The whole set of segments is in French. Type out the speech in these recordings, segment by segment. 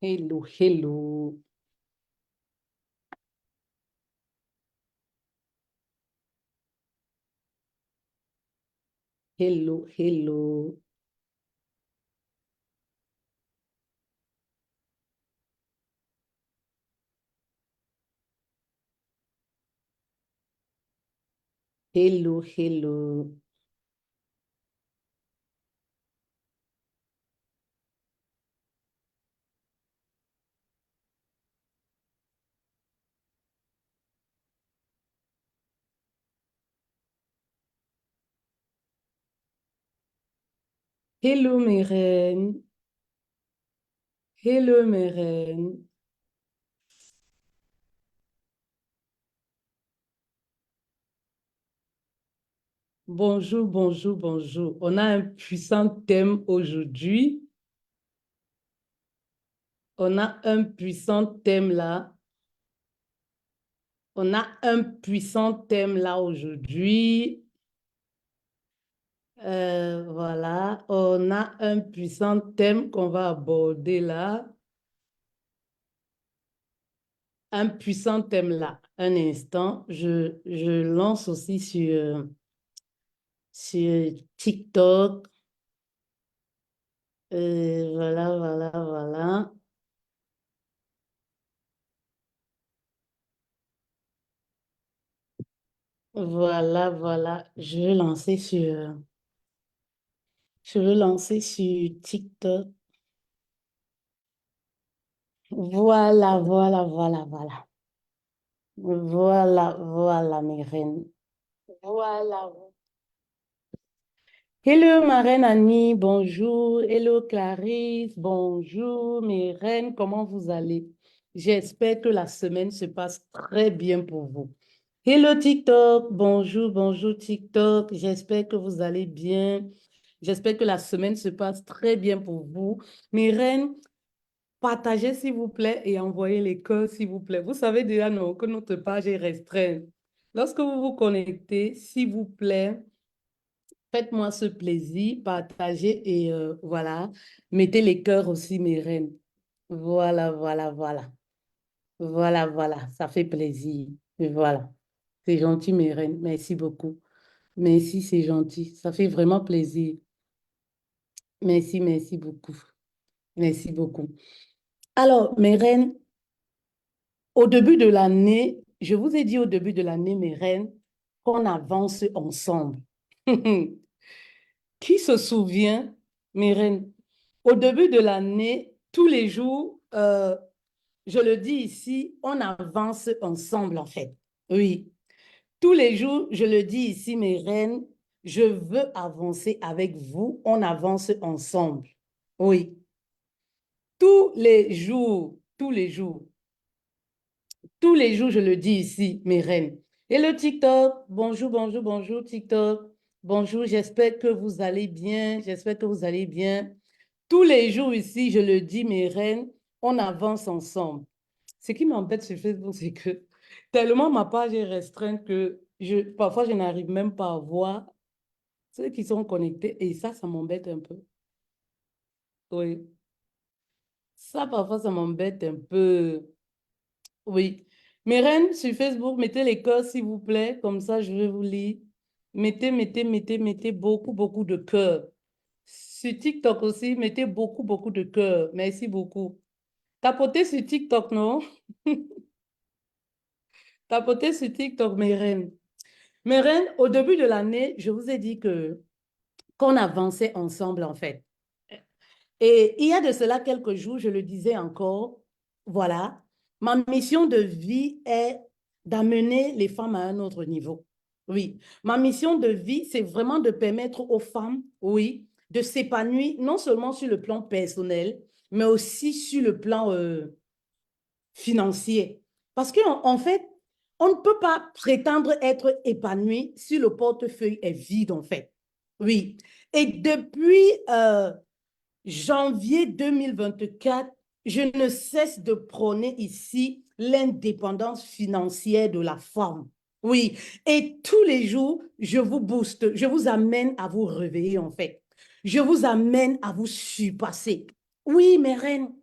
Hello, hello, hello, hello, hello, hello, hello mes reines, hello mes reines. Bonjour, bonjour, bonjour. On a un puissant thème aujourd'hui. On a un puissant thème là. On a un puissant thème là aujourd'hui. Voilà, on a un puissant thème qu'on va aborder là. Un puissant thème là. Un instant, je lance aussi sur TikTok. Voilà, voilà, voilà. Voilà, voilà. Je vais lancer sur TikTok. Voilà, voilà, voilà, voilà. Voilà, voilà, mes reines. Voilà. Hello, ma reine Annie, bonjour. Hello, Clarisse, bonjour, mes reines, comment vous allez? J'espère que la semaine se passe très bien pour vous. Hello, TikTok, bonjour, bonjour, TikTok. J'espère que vous allez bien. J'espère que la semaine se passe très bien pour vous. Mes reines, partagez s'il vous plaît et envoyez les cœurs s'il vous plaît. Vous savez déjà, non, que notre page est restreinte. Lorsque vous vous connectez, s'il vous plaît, faites-moi ce plaisir, partagez et voilà, mettez les cœurs aussi, mes reines. Voilà, voilà, voilà. Voilà, voilà, ça fait plaisir. Et voilà, c'est gentil, mes reines. Merci beaucoup. Merci, c'est gentil. Ça fait vraiment plaisir. Merci, merci beaucoup. Merci beaucoup. Alors, mes reines, au début de l'année, je vous ai dit au début de l'année, mes reines, qu'on avance ensemble. Qui se souvient, mes reines, au début de l'année, tous les jours, je le dis ici, on avance ensemble en fait. Oui, tous les jours, je le dis ici, mes reines, je veux avancer avec vous, on avance ensemble. Oui, tous les jours, je le dis ici, mes reines. Et le TikTok, bonjour, bonjour, bonjour, TikTok. Bonjour, j'espère que vous allez bien, j'espère que vous allez bien. Tous les jours ici, je le dis, mes reines, on avance ensemble. Ce qui m'embête sur Facebook, c'est que tellement ma page est restreinte que parfois, je n'arrive même pas à voir ceux qui sont connectés. Et ça m'embête un peu. Oui. Ça, parfois, ça m'embête un peu. Oui. Mes reines, sur Facebook, mettez les cœurs, s'il vous plaît. Comme ça, je vais vous lire. Mettez beaucoup, beaucoup de cœurs. Sur TikTok aussi, mettez beaucoup, beaucoup de cœurs. Merci beaucoup. Tapotez sur TikTok, non? Tapotez sur TikTok, mes reines. Mes reines, au début de l'année, je vous ai dit que qu'on avançait ensemble, en fait. Et il y a de cela quelques jours, je le disais encore, voilà, ma mission de vie est d'amener les femmes à un autre niveau. Oui, ma mission de vie, c'est vraiment de permettre aux femmes, oui, de s'épanouir, non seulement sur le plan personnel, mais aussi sur le plan financier. Parce qu'en en fait, on ne peut pas prétendre être épanoui si le portefeuille est vide, en fait. Oui. Et depuis janvier 2024, je ne cesse de prôner ici l'indépendance financière de la femme. Oui, et tous les jours, je vous booste, je vous amène à vous réveiller en fait. Je vous amène à vous surpasser. Oui, mes reines,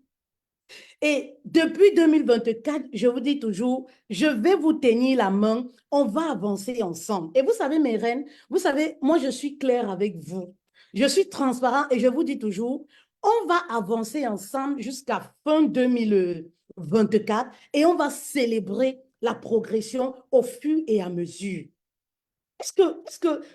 Et depuis 2024, je vous dis toujours, je vais vous tenir la main, on va avancer ensemble. Et vous savez, mes reines, vous savez, moi, je suis claire avec vous. Je suis transparent et je vous dis toujours, on va avancer ensemble jusqu'à fin 2024 et on va célébrer la progression au fur et à mesure.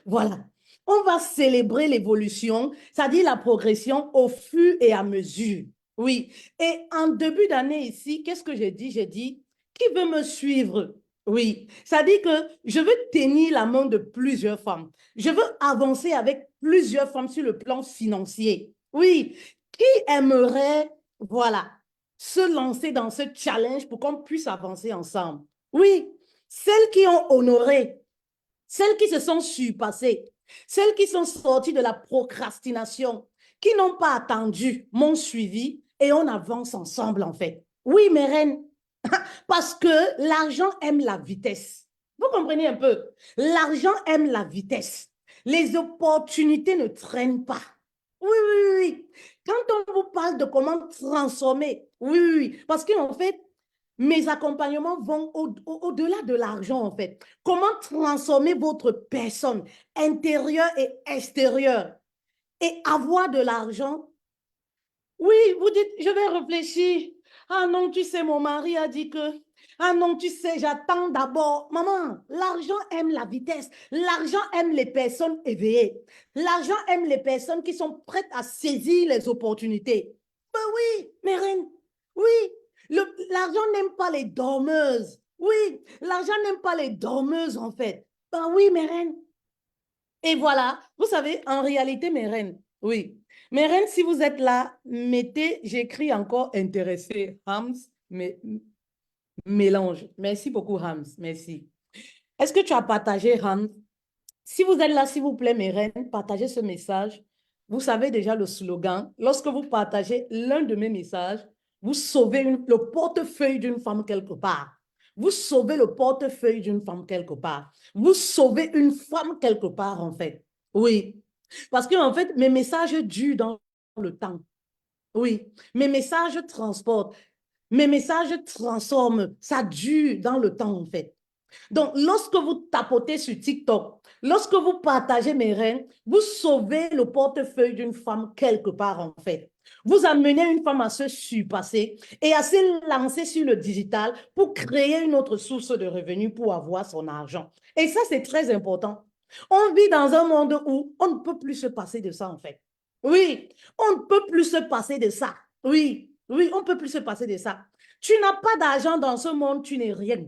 Voilà, on va célébrer l'évolution, c'est-à-dire la progression au fur et à mesure. Oui. Et en début d'année ici, qu'est-ce que j'ai dit? J'ai dit, qui veut me suivre? Oui. C'est-à-dire que je veux tenir la main de plusieurs femmes. Je veux avancer avec plusieurs femmes sur le plan financier. Oui. Qui aimerait, voilà, se lancer dans ce challenge pour qu'on puisse avancer ensemble? Oui. Celles qui ont honoré, celles qui se sont surpassées, celles qui sont sorties de la procrastination, qui n'ont pas attendu, m'ont suivi et on avance ensemble en fait. Oui, mes reines, parce que l'argent aime la vitesse. Vous comprenez un peu? L'argent aime la vitesse. Les opportunités ne traînent pas. Oui, oui, oui, oui. Quand on vous parle de comment transformer, oui, oui, oui. Parce qu'en fait, mes accompagnements vont au-delà de l'argent, en fait. Comment transformer votre personne intérieure et extérieure et avoir de l'argent. Oui, vous dites, je vais réfléchir. Ah non, tu sais, mon mari a dit que. Ah non, tu sais, j'attends d'abord. Maman, l'argent aime la vitesse. L'argent aime les personnes éveillées. L'argent aime les personnes qui sont prêtes à saisir les opportunités. Ben oui, mes reines. Oui, l'argent n'aime pas les dormeuses. Oui, l'argent n'aime pas les dormeuses, en fait. Ben oui, mes reines. Et voilà, vous savez, en réalité, mes reines, oui. Mes reines, si vous êtes là, mettez, j'écris encore intéressé, Hams, mais mélange. Merci beaucoup, Hams, merci. Est-ce que tu as partagé, Hams? Si vous êtes là, s'il vous plaît, mes reines, partagez ce message. Vous savez déjà le slogan. Lorsque vous partagez l'un de mes messages, vous sauvez le portefeuille d'une femme quelque part. Vous sauvez le portefeuille d'une femme quelque part. Vous sauvez une femme quelque part, en fait. Oui. Parce que, en fait, mes messages durent dans le temps. Oui. Mes messages transportent. Mes messages transforment. Ça dure dans le temps, en fait. Donc, lorsque vous tapotez sur TikTok, lorsque vous partagez mes reines, vous sauvez le portefeuille d'une femme quelque part, en fait. Vous amenez une femme à se surpasser et à se lancer sur le digital pour créer une autre source de revenus pour avoir son argent. Et ça, c'est très important. On vit dans un monde où on ne peut plus se passer de ça, en fait. Oui, on ne peut plus se passer de ça. Oui, oui, on ne peut plus se passer de ça. Tu n'as pas d'argent dans ce monde, tu n'es rien.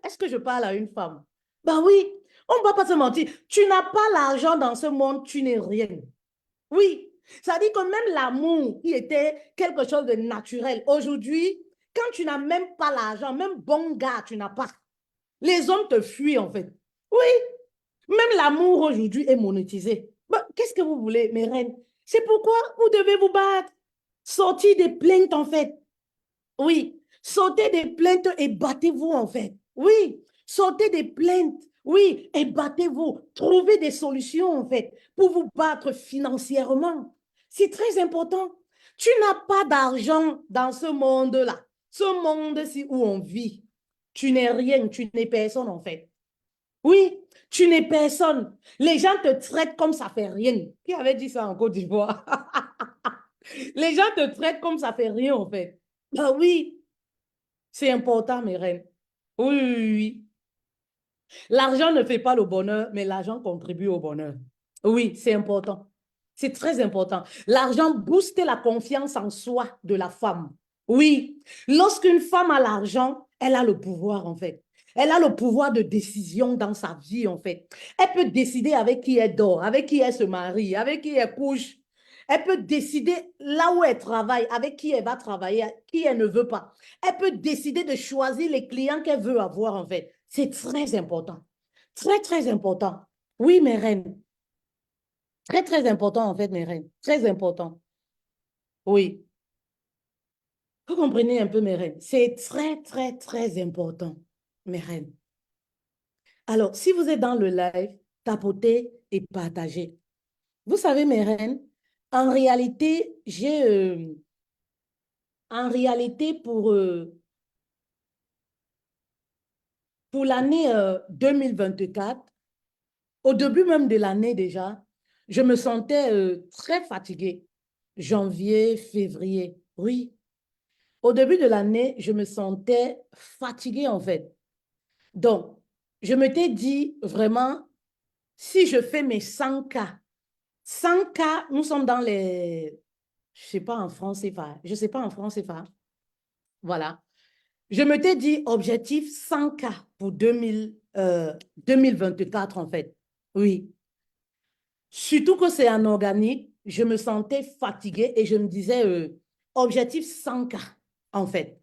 Est-ce que je parle à une femme? Ben oui, on ne va pas se mentir. Tu n'as pas l'argent dans ce monde, tu n'es rien. Oui, ça dit que même l'amour qui était quelque chose de naturel, aujourd'hui, quand tu n'as même pas l'argent, même bon gars, tu n'as pas. Les hommes te fuient en fait. Oui, même l'amour aujourd'hui est monétisé. Ben, qu'est-ce que vous voulez, mes reines? C'est pourquoi vous devez vous battre. Sortir des plaintes en fait. Oui, sortez des plaintes et battez-vous en fait. Oui, sortez des plaintes. Oui, et battez-vous. Trouvez des solutions en fait pour vous battre financièrement. C'est très important. Tu n'as pas d'argent dans ce monde-là. Ce monde-ci où on vit. Tu n'es rien, tu n'es personne en fait. Oui, tu n'es personne. Les gens te traitent comme ça fait rien. Qui avait dit ça en Côte d'Ivoire? Les gens te traitent comme ça fait rien en fait. Ah oui, c'est important, mes reines. Oui, oui, oui, oui. L'argent ne fait pas le bonheur, mais l'argent contribue au bonheur. Oui, c'est important. C'est très important. L'argent booste la confiance en soi de la femme. Oui, lorsqu'une femme a l'argent, elle a le pouvoir, en fait. Elle a le pouvoir de décision dans sa vie, en fait. Elle peut décider avec qui elle dort, avec qui elle se marie, avec qui elle couche. Elle peut décider là où elle travaille, avec qui elle va travailler, qui elle ne veut pas. Elle peut décider de choisir les clients qu'elle veut avoir, en fait. C'est très important. Très, très important. Oui, mes reines. Très, très important, en fait, mes reines. Très important. Oui. Vous comprenez un peu, mes reines. C'est très, très, très important, mes reines. Alors, si vous êtes dans le live, tapotez et partagez. Vous savez, mes reines, en réalité, en réalité, pour l'année 2024, au début même de l'année déjà, je me sentais très fatiguée. Janvier, février, oui. Au début de l'année, je me sentais fatiguée en fait. Donc, je m'étais dit vraiment, si je fais mes 100 K, nous sommes dans les, je sais pas en France CFA, je sais pas en France CFA, voilà. Je m'étais dit objectif 100 K pour 2024 en fait. Oui. Surtout que c'est en organique, je me sentais fatiguée et je me disais objectif 100 K en fait.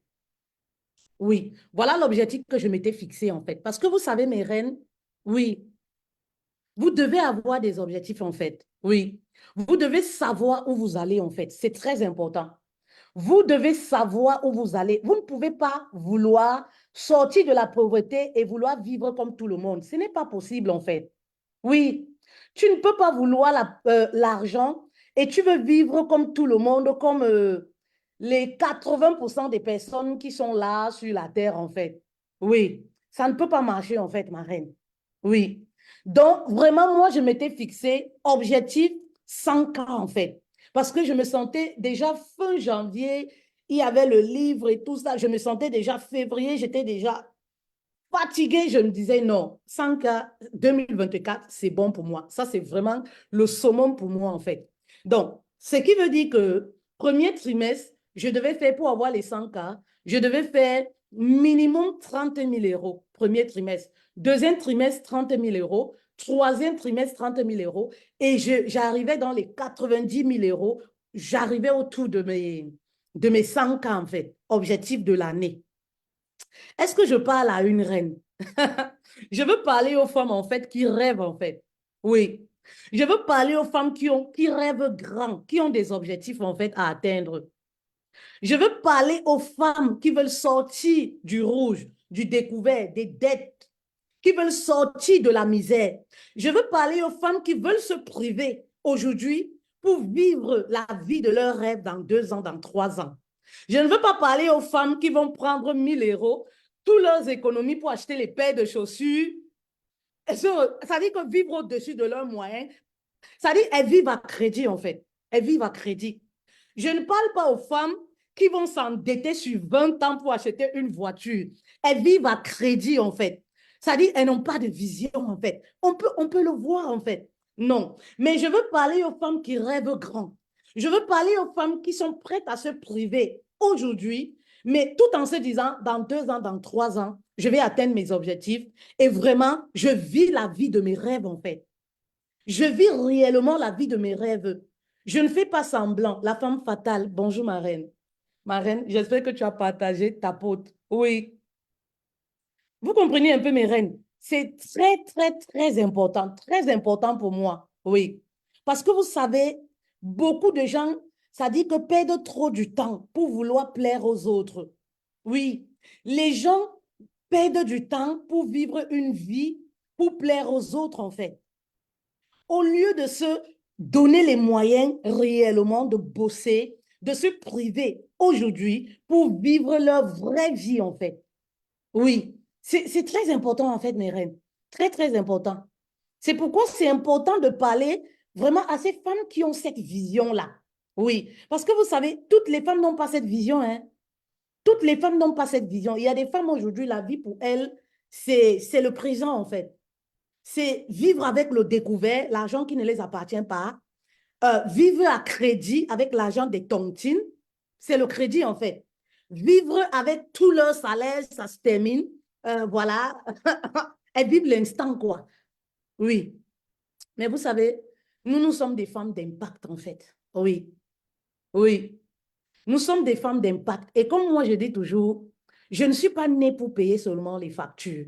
Oui. Voilà l'objectif que je m'étais fixé en fait. Parce que vous savez, mes reines, oui, vous devez avoir des objectifs en fait. Oui. Vous devez savoir où vous allez en fait. C'est très important. Vous devez savoir où vous allez. Vous ne pouvez pas vouloir sortir de la pauvreté et vouloir vivre comme tout le monde. Ce n'est pas possible en fait. Oui, tu ne peux pas vouloir l'argent et tu veux vivre comme tout le monde, comme les 80% des personnes qui sont là sur la terre en fait. Oui, ça ne peut pas marcher en fait, ma reine. Oui. Donc, vraiment, moi, je m'étais fixé objectif 100 K en fait. Parce que je me sentais déjà fin janvier, il y avait le livre et tout ça. Je me sentais déjà février, j'étais déjà fatiguée. Je me disais non, 100 K 2024, c'est bon pour moi. Ça, c'est vraiment le summum pour moi en fait. Donc, ce qui veut dire que premier trimestre, je devais faire pour avoir les 100 K, je devais faire minimum 30 000 € premier trimestre. Deuxième trimestre, 30 000 €. Troisième trimestre, 30 000 € et j'arrivais dans les 90 000 €. J'arrivais autour de mes 100 K en fait, objectif de l'année. Est-ce que je parle à une reine? Je veux parler aux femmes en fait qui rêvent en fait. Oui. Je veux parler aux femmes qui rêvent grand, qui ont des objectifs en fait à atteindre. Je veux parler aux femmes qui veulent sortir du rouge, du découvert, des dettes, qui veulent sortir de la misère. Je veux parler aux femmes qui veulent se priver aujourd'hui pour vivre la vie de leurs rêves dans 2 ans, dans 3 ans. Je ne veux pas parler aux femmes qui vont prendre 1 000 €, toutes leurs économies pour acheter les paires de chaussures. Ça dit que vivre au-dessus de leurs moyens, ça dit qu'elles vivent à crédit en fait. Elles vivent à crédit. Je ne parle pas aux femmes qui vont s'endetter sur 20 ans pour acheter une voiture. Elles vivent à crédit en fait. Ça dit qu'elles n'ont pas de vision en fait. On peut le voir en fait. Non. Mais je veux parler aux femmes qui rêvent grand. Je veux parler aux femmes qui sont prêtes à se priver aujourd'hui, mais tout en se disant, dans 2 ans, dans 3 ans, je vais atteindre mes objectifs et vraiment, je vis la vie de mes rêves en fait. Je vis réellement la vie de mes rêves. Je ne fais pas semblant. La femme fatale. Bonjour, ma reine. Ma reine, j'espère que tu as partagé ta pote. Oui. Vous comprenez un peu mes reines? C'est très, très, très important pour moi. Oui. Parce que vous savez, beaucoup de gens, ça dit que perdent trop du temps pour vouloir plaire aux autres. Oui. Les gens perdent du temps pour vivre une vie, pour plaire aux autres, en fait. Au lieu de se donner les moyens réellement de bosser, de se priver aujourd'hui pour vivre leur vraie vie, en fait. Oui, c'est très important, en fait, mes reines. Très, très important. C'est pourquoi c'est important de parler vraiment à ces femmes qui ont cette vision-là. Oui, parce que vous savez, toutes les femmes n'ont pas cette vision, hein. Toutes les femmes n'ont pas cette vision. Il y a des femmes aujourd'hui, la vie pour elles, c'est le présent, en fait. C'est vivre avec le découvert, l'argent qui ne les appartient pas, vivre à crédit avec l'argent des tontines, c'est le crédit en fait. Vivre avec tout leur salaire, ça se termine, voilà. Elles vivent l'instant quoi. Oui, mais vous savez, nous sommes des femmes d'impact en fait. Oui, oui. Nous sommes des femmes d'impact. Et comme moi je dis toujours, je ne suis pas née pour payer seulement les factures.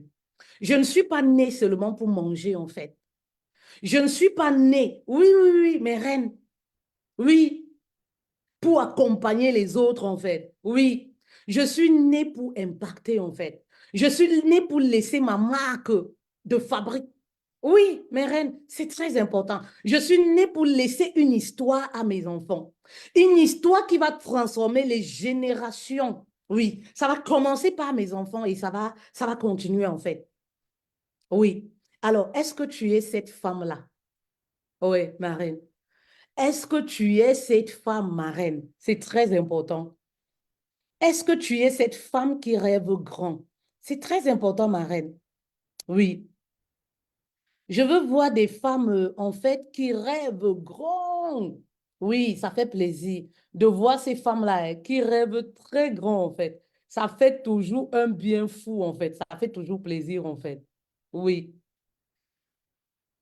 Je ne suis pas née seulement pour manger en fait. Je ne suis pas née, oui, oui, oui, mes reines, oui, pour accompagner les autres, en fait. Oui, je suis née pour impacter, en fait. Je suis née pour laisser ma marque de fabrique. Oui, mes reines, c'est très important. Je suis née pour laisser une histoire à mes enfants. Une histoire qui va transformer les générations. Oui, ça va commencer par mes enfants et ça va continuer en fait. Oui. Alors, est-ce que tu es cette femme-là? Oui, ma reine. Est-ce que tu es cette femme, ma reine? C'est très important. Est-ce que tu es cette femme qui rêve grand? C'est très important, ma reine. Oui. Je veux voir des femmes, en fait, qui rêvent grand. Oui, ça fait plaisir de voir ces femmes-là qui rêvent très grand, en fait. Ça fait toujours un bien fou, en fait. Ça fait toujours plaisir, en fait. Oui.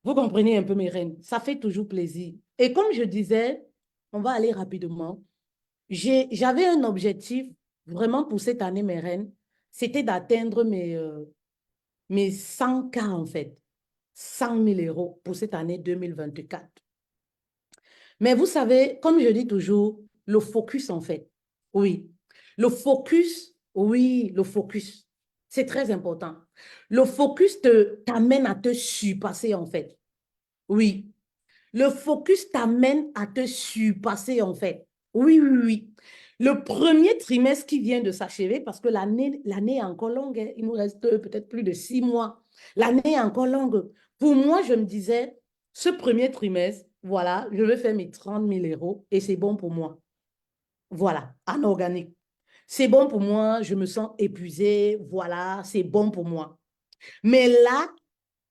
Vous comprenez un peu, mes reines. Ça fait toujours plaisir. Et comme je disais, on va aller rapidement. J'avais un objectif vraiment pour cette année, mes reines. C'était d'atteindre mes 100 k, en fait. 100 000 € pour cette année 2024. Mais vous savez, comme je dis toujours, le focus en fait. Oui. Le focus, oui, le focus. C'est très important. Le focus t'amène à te surpasser en fait. Oui. Le focus t'amène à te surpasser en fait. Oui, oui, oui. Le premier trimestre qui vient de s'achever, parce que l'année est encore longue, hein, il nous reste peut-être plus de 6 mois. L'année est encore longue. Pour moi, je me disais, ce premier trimestre, voilà, je vais faire mes 30 000 € et c'est bon pour moi. Voilà, en organique. C'est bon pour moi, je me sens épuisée, voilà, c'est bon pour moi. Mais là,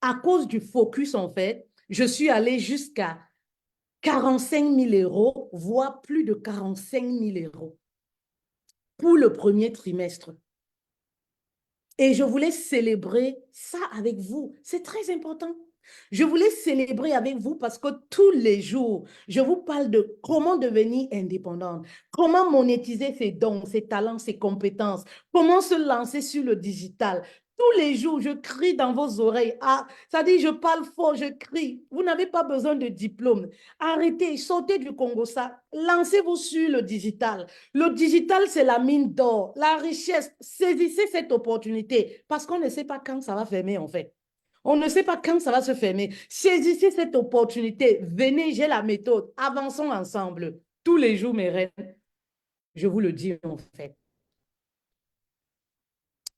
à cause du focus, en fait, je suis allée jusqu'à 45 000 €, voire plus de 45 000 € pour le premier trimestre. Et je voulais célébrer ça avec vous. C'est très important. Je voulais célébrer avec vous parce que tous les jours, je vous parle de comment devenir indépendante, comment monétiser ses dons, ses talents, ses compétences, comment se lancer sur le digital. Tous les jours, je crie dans vos oreilles. Ah, ça dit, je parle fort, je crie. Vous n'avez pas besoin de diplôme. Arrêtez, sortez du Congo, ça. Lancez-vous sur le digital. Le digital, c'est la mine d'or, la richesse. Saisissez cette opportunité parce qu'on ne sait pas quand ça va fermer, en fait. On ne sait pas quand ça va se fermer. Saisissez cette opportunité. Venez, j'ai la méthode. Avançons ensemble. Tous les jours, mes reines, je vous le dis, en fait.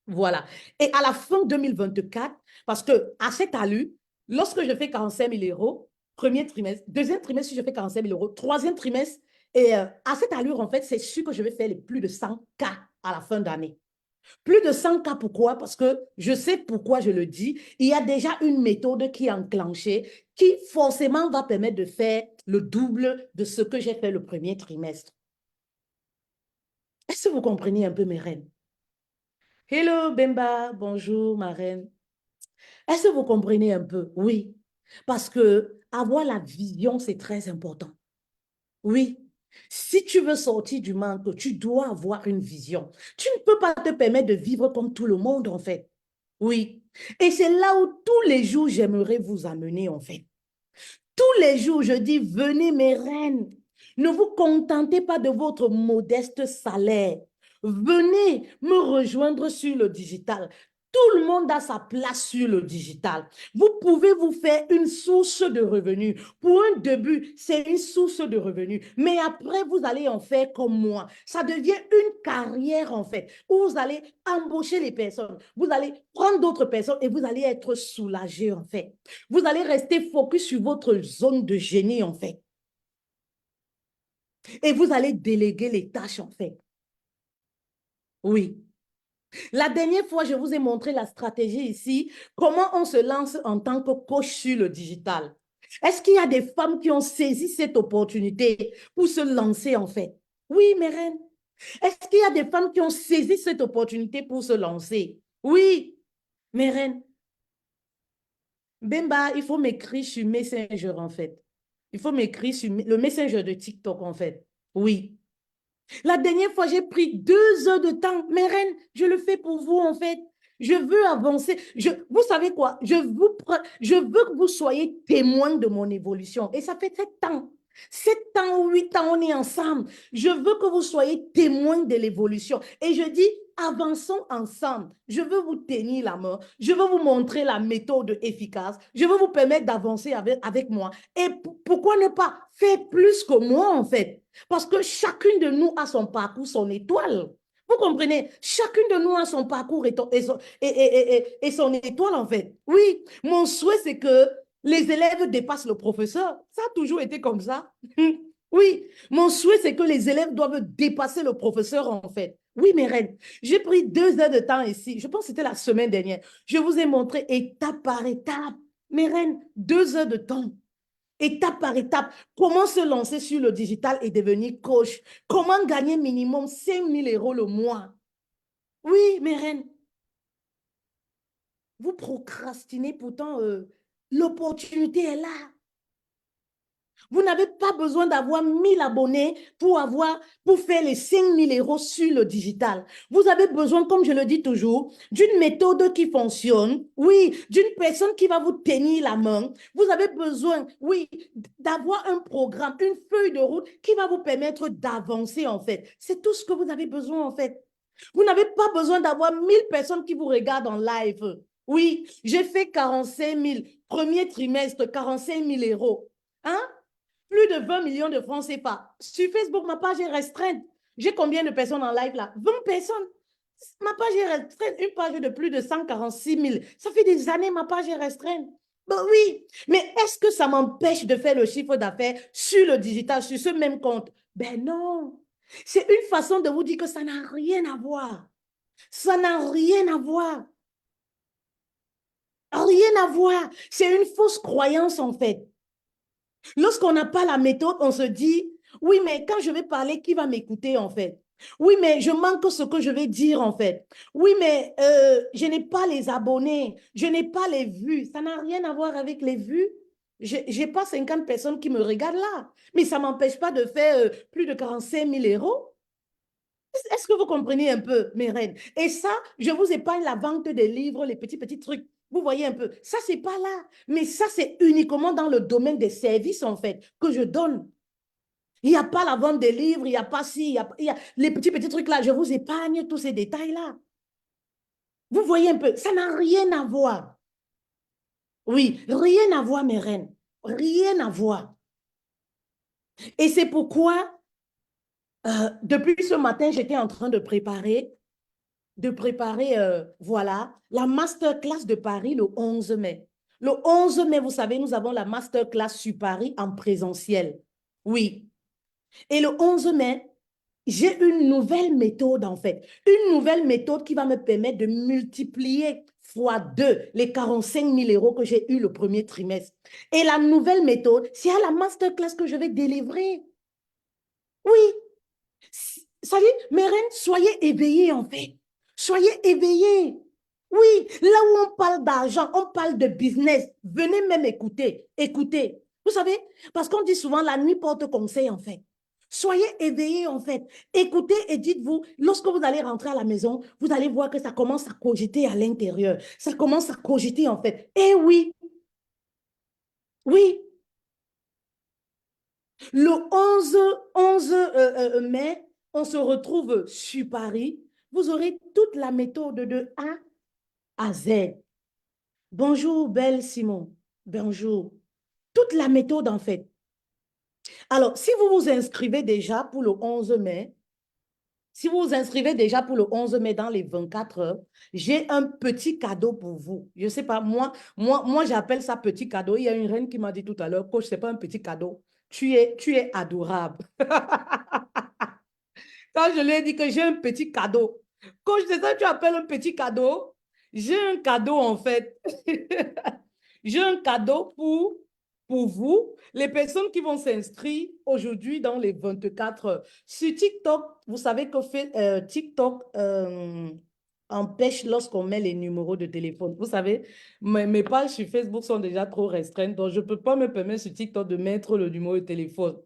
Voilà. Et à la fin 2024, parce que à cette allure, lorsque je fais 45 000 €, premier trimestre, deuxième trimestre, si je fais 45 000 €, troisième trimestre, et à cette allure, en fait, c'est sûr que je vais faire les plus de 100 k à la fin d'année. Plus de 100 cas, pourquoi? Parce que je sais pourquoi je le dis. Il y a déjà une méthode qui est enclenchée qui forcément va permettre de faire le double de ce que j'ai fait le premier trimestre. Est-ce que vous comprenez un peu mes reines? Hello Bemba, bonjour ma reine. Est-ce que vous comprenez un peu? Oui. Parce que avoir la vision, c'est très important. Oui. Si tu veux sortir du manque, tu dois avoir une vision. Tu ne peux pas te permettre de vivre comme tout le monde, en fait. Oui. Et c'est là où tous les jours, j'aimerais vous amener, en fait. Tous les jours, je dis, venez mes reines. Ne vous contentez pas de votre modeste salaire. Venez me rejoindre sur le digital. Tout le monde a sa place sur le digital. Vous pouvez vous faire une source de revenus. Pour un début, c'est une source de revenus. Mais après, vous allez en faire comme moi. Ça devient une carrière, en fait, où vous allez embaucher les personnes. Vous allez prendre d'autres personnes et vous allez être soulagé, en fait. Vous allez rester focus sur votre zone de génie, en fait. Et vous allez déléguer les tâches, en fait. Oui. La dernière fois, je vous ai montré la stratégie ici, comment on se lance en tant que coach sur le digital. Est-ce qu'il y a des femmes qui ont saisi cette opportunité pour se lancer, en fait? Oui, mes reines. Est-ce qu'il y a des femmes qui ont saisi cette opportunité pour se lancer? Oui, mes reines. Bemba, il faut m'écrire sur Messenger, en fait. Il faut m'écrire sur le Messenger de TikTok, en fait. Oui. La dernière fois, j'ai pris 2 heures de temps. Mes reines, je le fais pour vous, en fait. Je veux avancer. Vous savez quoi? Je veux que vous soyez témoin de mon évolution. Et ça fait 7 ans. 7 ans ou 8 ans, on est ensemble. Je veux que vous soyez témoin de l'évolution. Et je dis, avançons ensemble. Je veux vous tenir la main. Je veux vous montrer la méthode efficace. Je veux vous permettre d'avancer avec moi. Et pourquoi ne pas faire plus que moi, en fait? Parce que chacune de nous a son parcours, son étoile. Vous comprenez? Chacune de nous a son parcours et son étoile, en fait. Oui, mon souhait, c'est que les élèves dépassent le professeur. Ça a toujours été comme ça. Oui, mon souhait, c'est que les élèves doivent dépasser le professeur, en fait. Oui, mes reines, j'ai pris 2 heures de temps ici. Je pense que c'était la semaine dernière. Je vous ai montré étape par étape. Mes reines, 2 heures de temps. Étape par étape, comment se lancer sur le digital et devenir coach. Comment gagner minimum 5 000 € le mois. Oui, mes reines, vous procrastinez pourtant, l'opportunité est là. Vous n'avez pas besoin d'avoir 1 000 abonnés pour faire les 5 000 € sur le digital. Vous avez besoin, comme je le dis toujours, d'une méthode qui fonctionne, oui, d'une personne qui va vous tenir la main. Vous avez besoin, oui, d'avoir un programme, une feuille de route qui va vous permettre d'avancer, en fait. C'est tout ce que vous avez besoin, en fait. Vous n'avez pas besoin d'avoir 1 000 personnes qui vous regardent en live. Oui, j'ai fait 45 000, premier trimestre, 45 000 €. Hein? Plus de 20 millions de francs CFA. Sur Facebook, ma page est restreinte. J'ai combien de personnes en live là? 20 personnes. Ma page est restreinte. Une page de plus de 146 000. Ça fait des années ma page est restreinte. Ben oui, mais est-ce que ça m'empêche de faire le chiffre d'affaires sur le digital, sur ce même compte? Ben non. C'est une façon de vous dire que ça n'a rien à voir. Ça n'a rien à voir. Rien à voir. C'est une fausse croyance en fait. Lorsqu'on n'a pas la méthode, on se dit, oui, mais quand je vais parler, qui va m'écouter en fait? Oui, mais je manque ce que je vais dire en fait. Oui, mais je n'ai pas les abonnés, je n'ai pas les vues. Ça n'a rien à voir avec les vues. Je n'ai pas 50 personnes qui me regardent là. Mais ça ne m'empêche pas de faire plus de 45 000 €. Est-ce que vous comprenez un peu, mes reines? Et ça, je vous épargne la vente des livres, les petits trucs. Vous voyez un peu, ça, c'est pas là. Mais ça, c'est uniquement dans le domaine des services, en fait, que je donne. Il n'y a pas la vente des livres, il n'y a pas si, il y a les petits trucs là. Je vous épargne tous ces détails-là. Vous voyez un peu, ça n'a rien à voir. Oui, rien à voir, mes reines. Rien à voir. Et c'est pourquoi, depuis ce matin, j'étais en train de préparer, voilà, la masterclass de Paris le 11 mai. Le 11 mai, vous savez, nous avons la masterclass sur Paris en présentiel. Oui. Et le 11 mai, j'ai une nouvelle méthode, en fait. Une nouvelle méthode qui va me permettre de multiplier fois 2 les 45 000 € que j'ai eu le premier trimestre. Et la nouvelle méthode, c'est à la masterclass que je vais délivrer. Oui. Ça dit, mes reines, soyez éveillés, en fait. Soyez éveillés. Oui, là où on parle d'argent, on parle de business. Venez même écouter. Écoutez. Vous savez, parce qu'on dit souvent la nuit porte conseil, en fait. Soyez éveillés, en fait. Écoutez et dites-vous, lorsque vous allez rentrer à la maison, vous allez voir que ça commence à cogiter à l'intérieur. Ça commence à cogiter, en fait. Eh oui, oui. Le 11 mai, on se retrouve sur Paris. Vous aurez toute la méthode de A à Z. Bonjour, belle Simon. Bonjour. Toute la méthode, en fait. Alors, si vous vous inscrivez déjà pour le 11 mai, si vous vous inscrivez déjà pour le 11 mai dans les 24 heures, j'ai un petit cadeau pour vous. Je ne sais pas, moi j'appelle ça petit cadeau. Il y a une reine qui m'a dit tout à l'heure, coach, ce n'est pas un petit cadeau. Tu es adorable. Quand je lui ai dit que j'ai un petit cadeau, coach, c'est ça que tu appelles un petit cadeau? J'ai un cadeau en fait. J'ai un cadeau pour vous, les personnes qui vont s'inscrire aujourd'hui dans les 24 heures. Sur TikTok, vous savez que TikTok empêche lorsqu'on met les numéros de téléphone. Vous savez, mes pages sur Facebook sont déjà trop restreintes, donc je ne peux pas me permettre sur TikTok de mettre le numéro de téléphone.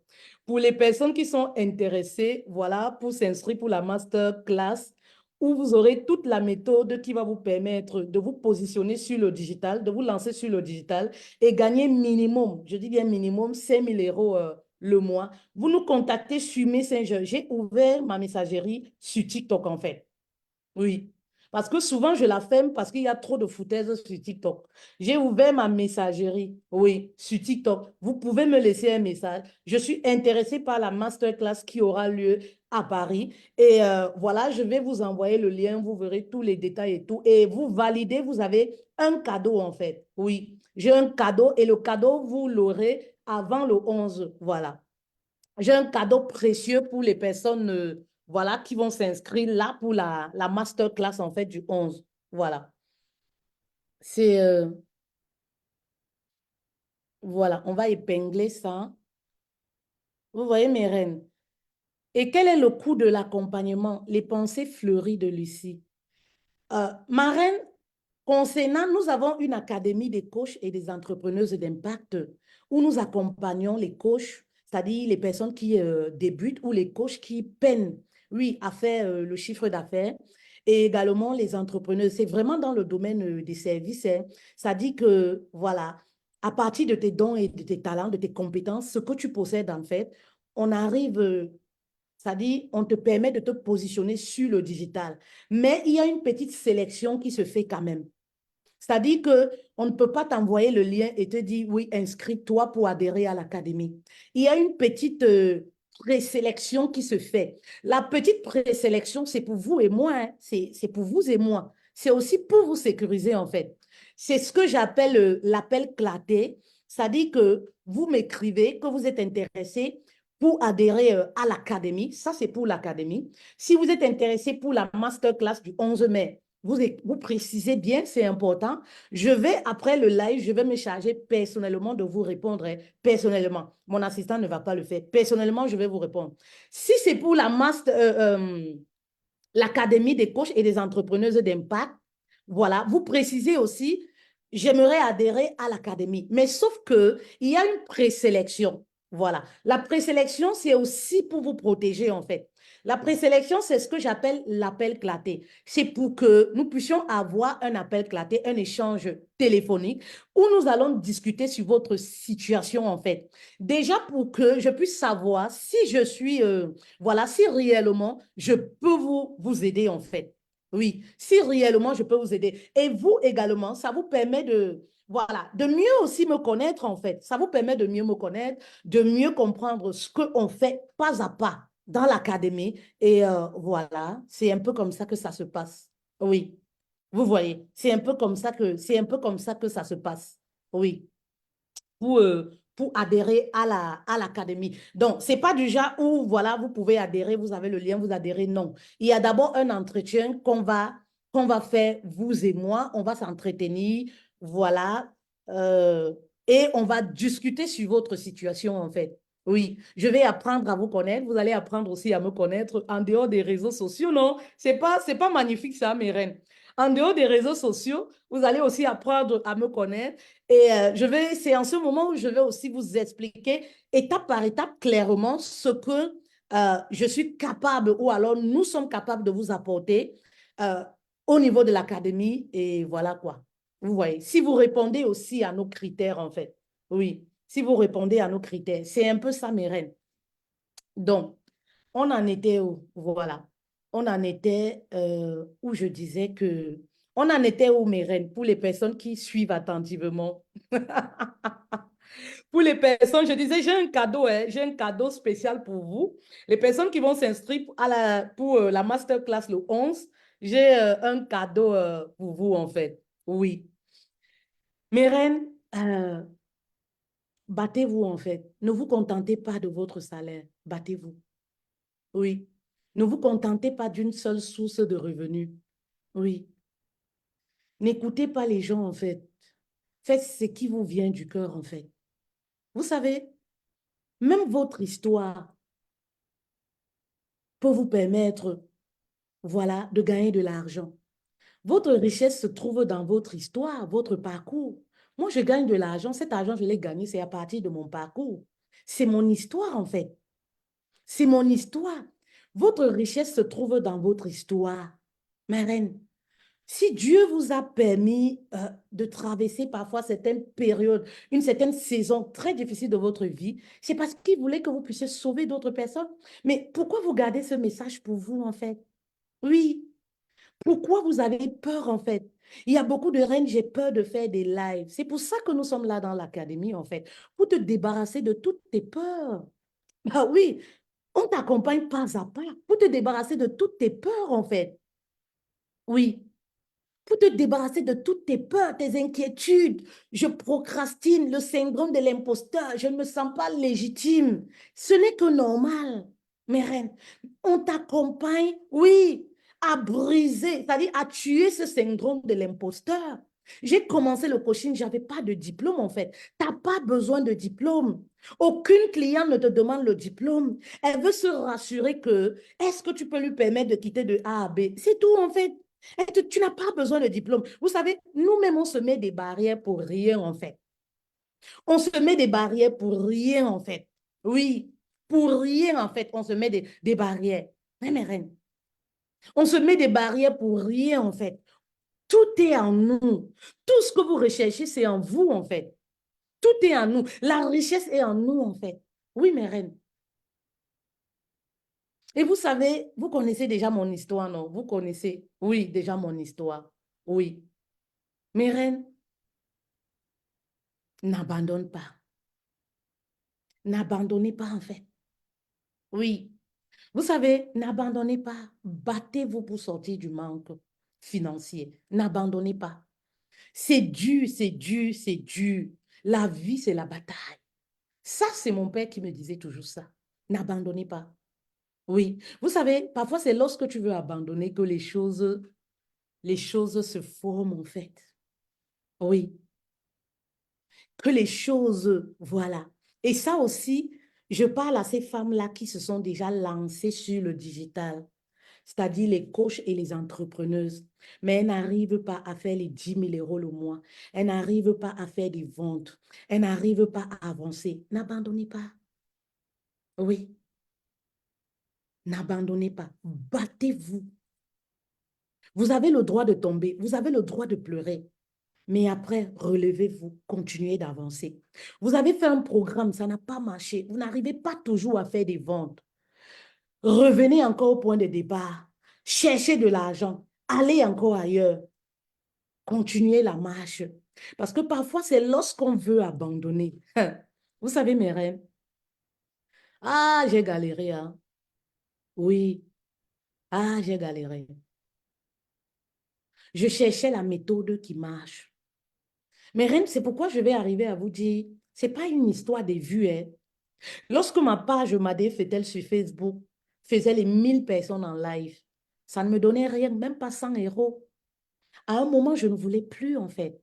Pour les personnes qui sont intéressées, voilà, pour s'inscrire pour la masterclass, où vous aurez toute la méthode qui va vous permettre de vous positionner sur le digital, de vous lancer sur le digital et gagner minimum, je dis bien minimum, 5 000 € le mois. Vous nous contactez sur Messenger. J'ai ouvert ma messagerie sur TikTok en fait. Oui. Parce que souvent, je la ferme parce qu'il y a trop de foutaises sur TikTok. J'ai ouvert ma messagerie, oui, sur TikTok. Vous pouvez me laisser un message. Je suis intéressée par la masterclass qui aura lieu à Paris. Et voilà, je vais vous envoyer le lien. Vous verrez tous les détails et tout. Et vous validez, vous avez un cadeau en fait. Oui, j'ai un cadeau et le cadeau, vous l'aurez avant le 11. Voilà. J'ai un cadeau précieux pour les personnes voilà, qui vont s'inscrire là pour la masterclass en fait du 11. Voilà. C'est, voilà, on va épingler ça. Vous voyez mes reines. Et quel est le coût de l'accompagnement? Les pensées fleuries de Lucie. Ma reine, concernant, nous avons une académie des coachs et des entrepreneuses d'impact où nous accompagnons les coachs, c'est-à-dire les personnes qui débutent ou les coachs qui peinent, oui, à faire le chiffre d'affaires et également les entrepreneurs. C'est vraiment dans le domaine des services. Hein. Ça dit que, voilà, à partir de tes dons et de tes talents, de tes compétences, ce que tu possèdes en fait, on arrive, c'est-à-dire on te permet de te positionner sur le digital. Mais il y a une petite sélection qui se fait quand même. C'est-à-dire qu'on ne peut pas t'envoyer le lien et te dire, oui, inscris-toi pour adhérer à l'académie. Il y a une petite présélection qui se fait. La petite présélection, c'est pour vous et moi. Hein. C'est pour vous et moi. C'est aussi pour vous sécuriser, en fait. C'est ce que j'appelle l'appel claté. C'est-à-dire que vous m'écrivez que vous êtes intéressé pour adhérer à l'académie. Ça, c'est pour l'académie. Si vous êtes intéressé pour la masterclass du 11 mai, vous précisez bien, c'est important. Je vais, après le live, je vais me charger personnellement de vous répondre. Hein, personnellement. Mon assistant ne va pas le faire. Personnellement, je vais vous répondre. Si c'est pour l'Académie des coachs et des entrepreneuses d'impact, voilà, vous précisez aussi, j'aimerais adhérer à l'académie. Mais sauf que il y a une présélection. Voilà. La présélection, c'est aussi pour vous protéger, en fait. La présélection, c'est ce que j'appelle l'appel claté. C'est pour que nous puissions avoir un appel claté, un échange téléphonique où nous allons discuter sur votre situation, en fait. Déjà pour que je puisse savoir si je suis, voilà, si réellement je peux vous aider, en fait. Oui, si réellement je peux vous aider. Et vous également, ça vous permet de, voilà, de mieux aussi me connaître, en fait. Ça vous permet de mieux me connaître, de mieux comprendre ce qu'on fait pas à pas dans l'académie. Et voilà, c'est un peu comme ça que ça se passe. Oui, vous voyez, c'est un peu comme ça que ça se passe. Oui pour adhérer à l'académie. Donc, ce n'est pas du genre où, voilà, vous pouvez adhérer, vous avez le lien, vous adhérez. Non. Il y a d'abord un entretien qu'on va faire, vous et moi. On va s'entretenir, voilà. euh, et on va discuter sur votre situation, en fait. Oui, je vais apprendre à vous connaître. Vous allez apprendre aussi à me connaître en dehors des réseaux sociaux, non? C'est pas magnifique ça, mes reines. En dehors des réseaux sociaux, vous allez aussi apprendre à me connaître. Et c'est en ce moment où je vais aussi vous expliquer étape par étape clairement ce que je suis capable ou alors nous sommes capables de vous apporter euh, au niveau de l'académie. Et voilà quoi. Vous voyez, si vous répondez aussi à nos critères, en fait. Oui, si vous répondez à nos critères, c'est un peu ça, mes reines. Donc, on en était où? Voilà. On en était où je disais que... On en était où, mes reines, pour les personnes qui suivent attentivement. Pour les personnes, je disais, j'ai un cadeau, hein, j'ai un cadeau spécial pour vous. Les personnes qui vont s'inscrire pour la masterclass le 11, j'ai un cadeau pour vous, en fait. Oui. Mes reines, battez-vous, en fait. Ne vous contentez pas de votre salaire. Battez-vous. Oui. Ne vous contentez pas d'une seule source de revenus. Oui. N'écoutez pas les gens, en fait. Faites ce qui vous vient du cœur, en fait. Vous savez, même votre histoire peut vous permettre, voilà, de gagner de l'argent. Votre richesse se trouve dans votre histoire, votre parcours. Moi, je gagne de l'argent. Cet argent, je l'ai gagné, c'est à partir de mon parcours. C'est mon histoire, en fait. C'est mon histoire. Votre richesse se trouve dans votre histoire, ma reine. Si Dieu vous a permis de traverser parfois certaines périodes, une certaine saison très difficile de votre vie, c'est parce qu'il voulait que vous puissiez sauver d'autres personnes. Mais pourquoi vous gardez ce message pour vous, en fait? Oui, Pourquoi vous avez peur, en fait? Il y a beaucoup de reines, j'ai peur de faire des lives. C'est pour ça que nous sommes là dans l'académie, en fait, pour te débarrasser de toutes tes peurs. Ah oui, on t'accompagne pas à pas pour te débarrasser de toutes tes peurs, en fait. Oui, pour te débarrasser de toutes tes peurs, tes inquiétudes. Je procrastine, le syndrome de l'imposteur, je ne me sens pas légitime. Ce n'est que normal, mes reines. On t'accompagne, oui, à briser, c'est-à-dire à tuer ce syndrome de l'imposteur. J'ai commencé le coaching, je n'avais pas de diplôme en fait. Tu n'as pas besoin de diplôme. Aucune cliente ne te demande le diplôme. Elle veut se rassurer que, est-ce que tu peux lui permettre de quitter de A à B? C'est tout en fait. Tu n'as pas besoin de diplôme. Vous savez, nous-mêmes, on se met des barrières pour rien, en fait. On se met des barrières pour rien, en fait. Oui, pour rien, en fait, on se met des barrières. Mais mes reines, on se met des barrières pour rien, en fait. Tout est en nous. Tout ce que vous recherchez, c'est en vous, en fait. Tout est en nous. La richesse est en nous, en fait. Oui, mes reines. Et vous savez, vous connaissez déjà mon histoire, non? Vous connaissez, oui, déjà mon histoire. Oui. Mes reines, n'abandonne pas. N'abandonnez pas, en fait. Oui. Vous savez, n'abandonnez pas. Battez-vous pour sortir du manque financier. N'abandonnez pas. C'est dur, c'est dur, c'est dur. La vie, c'est la bataille. Ça, c'est mon père qui me disait toujours ça. N'abandonnez pas. Oui. Vous savez, parfois, c'est lorsque tu veux abandonner que les choses se forment, en fait. Oui. Que les choses, voilà. Et ça aussi, je parle à ces femmes-là qui se sont déjà lancées sur le digital, c'est-à-dire les coachs et les entrepreneuses. Mais elles n'arrivent pas à faire les 10 000 € le mois. Elles n'arrivent pas à faire des ventes. Elles n'arrivent pas à avancer. N'abandonnez pas. Oui, n'abandonnez pas. Battez-vous. Vous avez le droit de tomber. Vous avez le droit de pleurer. Mais après, relevez-vous, continuez d'avancer. Vous avez fait un programme, ça n'a pas marché. Vous n'arrivez pas toujours à faire des ventes. Revenez encore au point de départ. Cherchez de l'argent. Allez encore ailleurs. Continuez la marche. Parce que parfois, c'est lorsqu'on veut abandonner. Vous savez, mes reines, ah, j'ai galéré, hein. Oui, ah, j'ai galéré. Je cherchais la méthode qui marche. Mes reines, c'est pourquoi je vais arriver à vous dire, c'est pas une histoire des vues, hein. Lorsque ma page Madé Fetel sur Facebook faisait les 1 000 personnes en live, ça ne me donnait rien, même pas 100 €. À un moment, je ne voulais plus, en fait.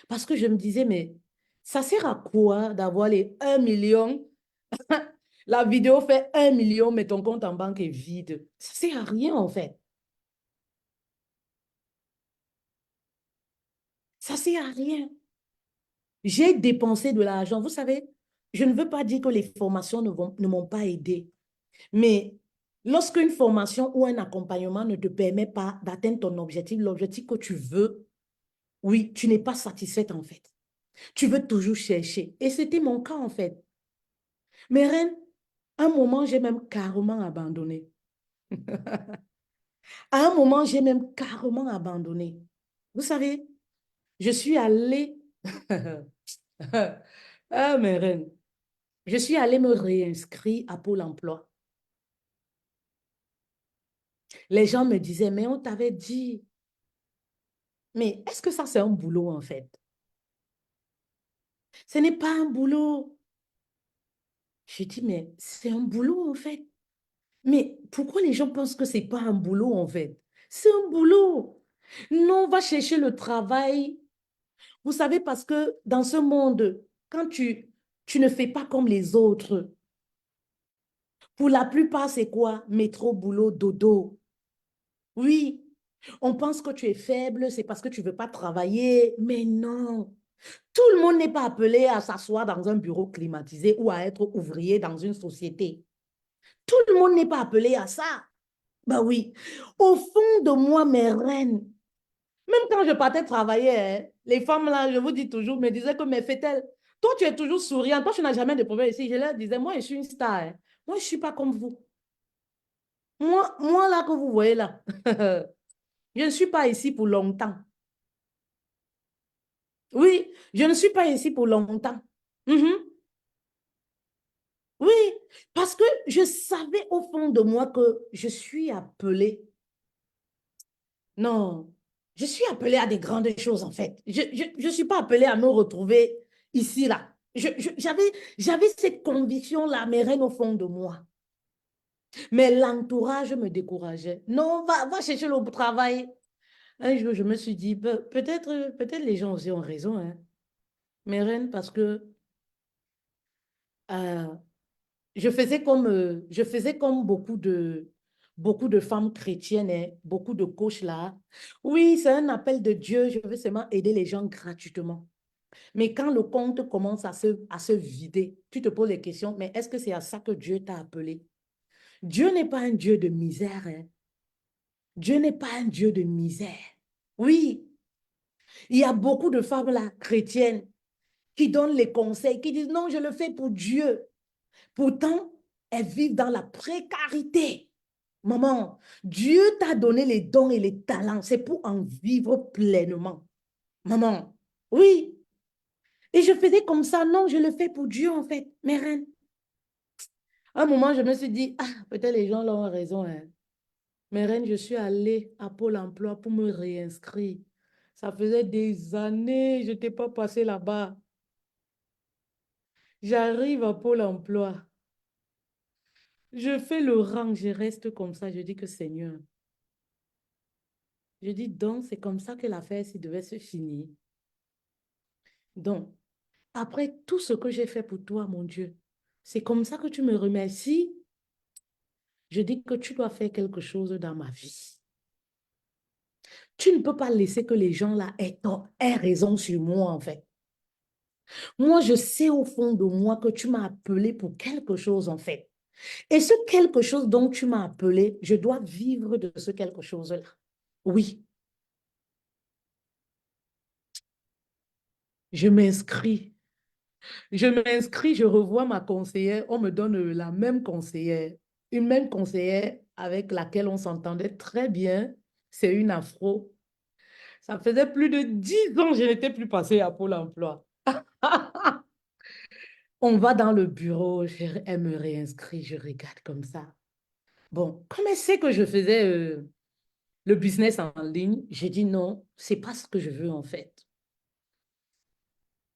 Parce que je me disais, mais ça sert à quoi d'avoir les 1 million? La vidéo fait 1 million, mais ton compte en banque est vide. Ça sert à rien, en fait. Ça sert à rien. J'ai dépensé de l'argent. Vous savez, je ne veux pas dire que les formations ne m'ont pas aidé. Mais lorsqu'une formation ou un accompagnement ne te permet pas d'atteindre ton objectif, l'objectif que tu veux, oui, tu n'es pas satisfaite en fait. Tu veux toujours chercher. Et c'était mon cas en fait. Mais reine, à un moment, j'ai même carrément abandonné. À un moment, j'ai même carrément abandonné. Vous savez, je suis allée... Ah, mes reines, je suis allée me réinscrire à Pôle emploi. Les gens me disaient, mais on t'avait dit, mais est-ce que ça, c'est un boulot en fait? Ce n'est pas un boulot. Je dis, mais c'est un boulot en fait. Mais pourquoi les gens pensent que c'est pas un boulot en fait? C'est un boulot. Non, on va chercher le travail. Vous savez, parce que dans ce monde, quand tu ne fais pas comme les autres, pour la plupart, c'est quoi? Métro, boulot, dodo. Oui, on pense que tu es faible, c'est parce que tu ne veux pas travailler. Mais non. Tout le monde n'est pas appelé à s'asseoir dans un bureau climatisé ou à être ouvrier dans une société. Tout le monde n'est pas appelé à ça. Ben oui. Au fond de moi, mes reines, même quand je partais travailler, hein, les femmes là, je vous dis toujours, me disaient que, mais fait-elle, toi tu es toujours souriante, toi tu n'as jamais de problème ici. Je leur disais, moi je suis une star, hein. Moi je ne suis pas comme vous. Moi là que vous voyez là, Je ne suis pas ici pour longtemps. Oui, je ne suis pas ici pour longtemps. Mhm. Oui, parce que je savais au fond de moi que je suis appelée. Non, je suis appelée à des grandes choses en fait. Je suis pas appelée à me retrouver ici, là. J'avais cette conviction-là, mais rien au fond de moi. Mais l'entourage me décourageait. Non, va chercher le travail. Un jour, je me suis dit, peut-être les gens aussi ont raison, hein. Mais rien, parce que euh, je faisais comme beaucoup de femmes chrétiennes, hein, beaucoup de coachs là. Oui, c'est un appel de Dieu, je veux seulement aider les gens gratuitement. Mais quand le compte commence à se vider, tu te poses les questions, mais est-ce que c'est à ça que Dieu t'a appelé? Dieu n'est pas un Dieu de misère, hein. Dieu n'est pas un Dieu de misère. Oui, il y a beaucoup de femmes là, chrétiennes, qui donnent les conseils, qui disent non, je le fais pour Dieu. Pourtant, elles vivent dans la précarité. Maman, Dieu t'a donné les dons et les talents, c'est pour en vivre pleinement. Maman, oui. Et je faisais comme ça, non, je le fais pour Dieu en fait, mes reines. À un moment, je me suis dit, ah, peut-être les gens là ont raison, hein. Mes reines, je suis allée à Pôle emploi pour me réinscrire. Ça faisait des années, je n'étais pas passée là-bas. J'arrive à Pôle emploi. Je fais le rang, je reste comme ça. Je dis que Seigneur, je dis donc, c'est comme ça que l'affaire s'y devait se finir. Donc, après tout ce que j'ai fait pour toi, mon Dieu, c'est comme ça que tu me remercies. Je dis que tu dois faire quelque chose dans ma vie. Tu ne peux pas laisser que les gens là aient raison sur moi, en fait. Moi, je sais au fond de moi que tu m'as appelé pour quelque chose, en fait. Et ce quelque chose dont tu m'as appelé, je dois vivre de ce quelque chose-là. Oui, je m'inscris. Je m'inscris, je revois ma conseillère. On me donne la même conseillère. Une même conseillère avec laquelle on s'entendait très bien. C'est une afro. Ça faisait plus de 10 ans que je n'étais plus passée à Pôle emploi. On va dans le bureau, elle me réinscrit, je regarde comme ça. Bon, comme elle sait que je faisais le business en ligne, j'ai dit non, c'est pas ce que je veux en fait.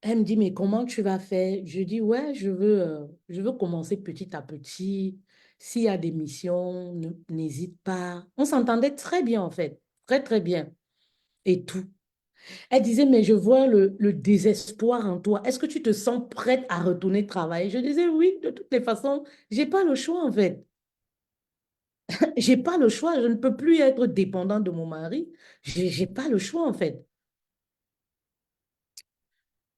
Elle me dit, mais comment tu vas faire? Je dis, ouais, je veux commencer petit à petit. S'il y a des missions, n'hésite pas. On s'entendait très bien en fait, très très bien. Et tout. Elle disait, mais je vois le désespoir en toi. Est-ce que tu te sens prête à retourner travailler? Je disais, oui, de toutes les façons, j'ai pas le choix en fait. J'ai pas le choix. Je ne peux plus être dépendante de mon mari. J'ai pas le choix en fait.